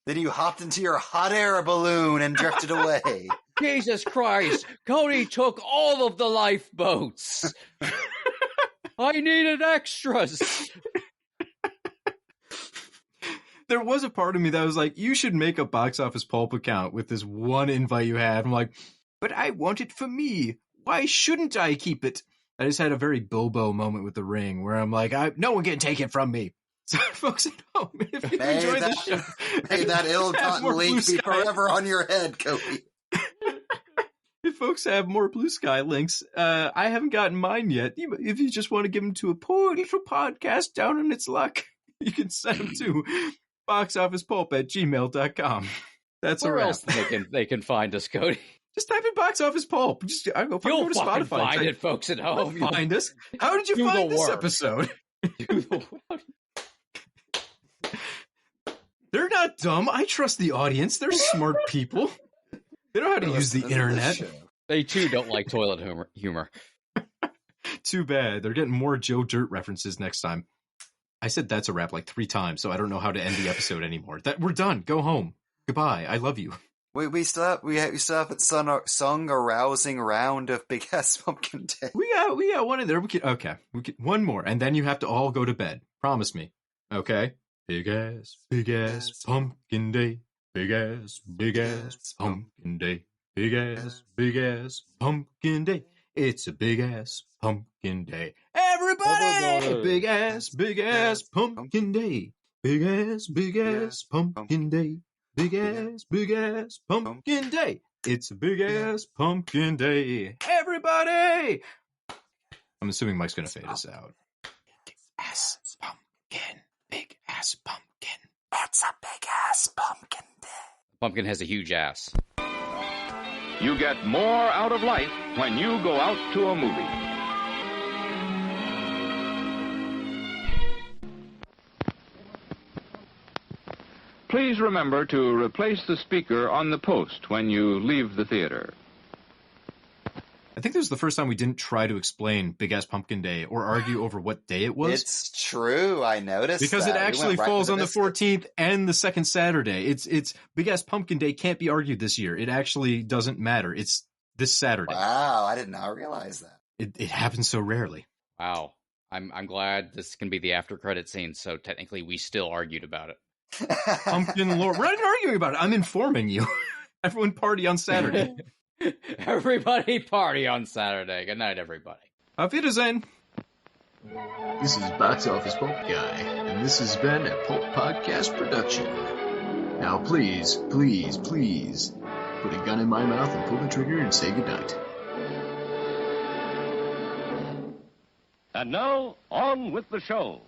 Then you hopped into your hot air balloon and drifted away. Jesus Christ, Cody took all of the lifeboats. I needed extras. There was a part of me that was like, you should make a Box Office Pulp account with this one invite you had. I'm like, but I want it for me. Why shouldn't I keep it? I just had a very Bilbo moment with The Ring where I'm like, no one can take it from me. So, folks at home, if you enjoy the show, may that ill-gotten link be forever on your head, Cody. If folks have more Blue Sky links, I haven't gotten mine yet. If you just want to give them to a poor little podcast down on its luck, you can send them to boxofficepulp@gmail.com. That's Where a wrap. else they can find us, Cody? Just type in Box Office Pulp. Just go You'll to fucking Spotify. find it, folks at home. You'll find us. How did you Do find the this work. episode? Do the work. They're not dumb. I trust the audience. They're smart people. They know how to use the internet. They too don't like toilet humor. Too bad. They're getting more Joe Dirt references next time. I said that's a wrap like 3 times, so I don't know how to end the episode anymore. We're done. Go home. Goodbye. I love you. We still haven't sung a rousing round of Big Ass Pumpkin Day. We got one in there. We can one more, and then you have to all go to bed. Promise me. Okay? Big ass pumpkin day. Big ass pumpkin day. Big ass pumpkin day. It's a big ass pumpkin day. Everybody! Big ass pumpkin day. Big ass pumpkin day. Big ass pumpkin day. It's a big ass pumpkin day. Everybody! I'm assuming Mike's gonna fade us out. Big ass pumpkin. Big ass pumpkin. It's a big ass pumpkin day. Pumpkin has a huge ass. You get more out of life when you go out to a movie. Please remember to replace the speaker on the post when you leave the theater. I think this was the first time we didn't try to explain Big Ass Pumpkin Day or argue over what day it was. It's true. I noticed because that. It actually falls on the 14th and the second Saturday. It's Big Ass Pumpkin Day can't be argued this year. It actually doesn't matter. It's this Saturday. Wow, I did not realize that. It happens so rarely. Wow. I'm glad this can be the after credit scene, so technically we still argued about it. Pumpkin lore. We're not arguing about it. I'm informing you. Everyone party on Saturday. Everybody party on Saturday. Good night, everybody. Auf Wiedersehen. This is Box Office Pulp Guy, and this has been a Pulp Podcast production. Now please, please, please, put a gun in my mouth and pull the trigger and say goodnight. And now, on with the show.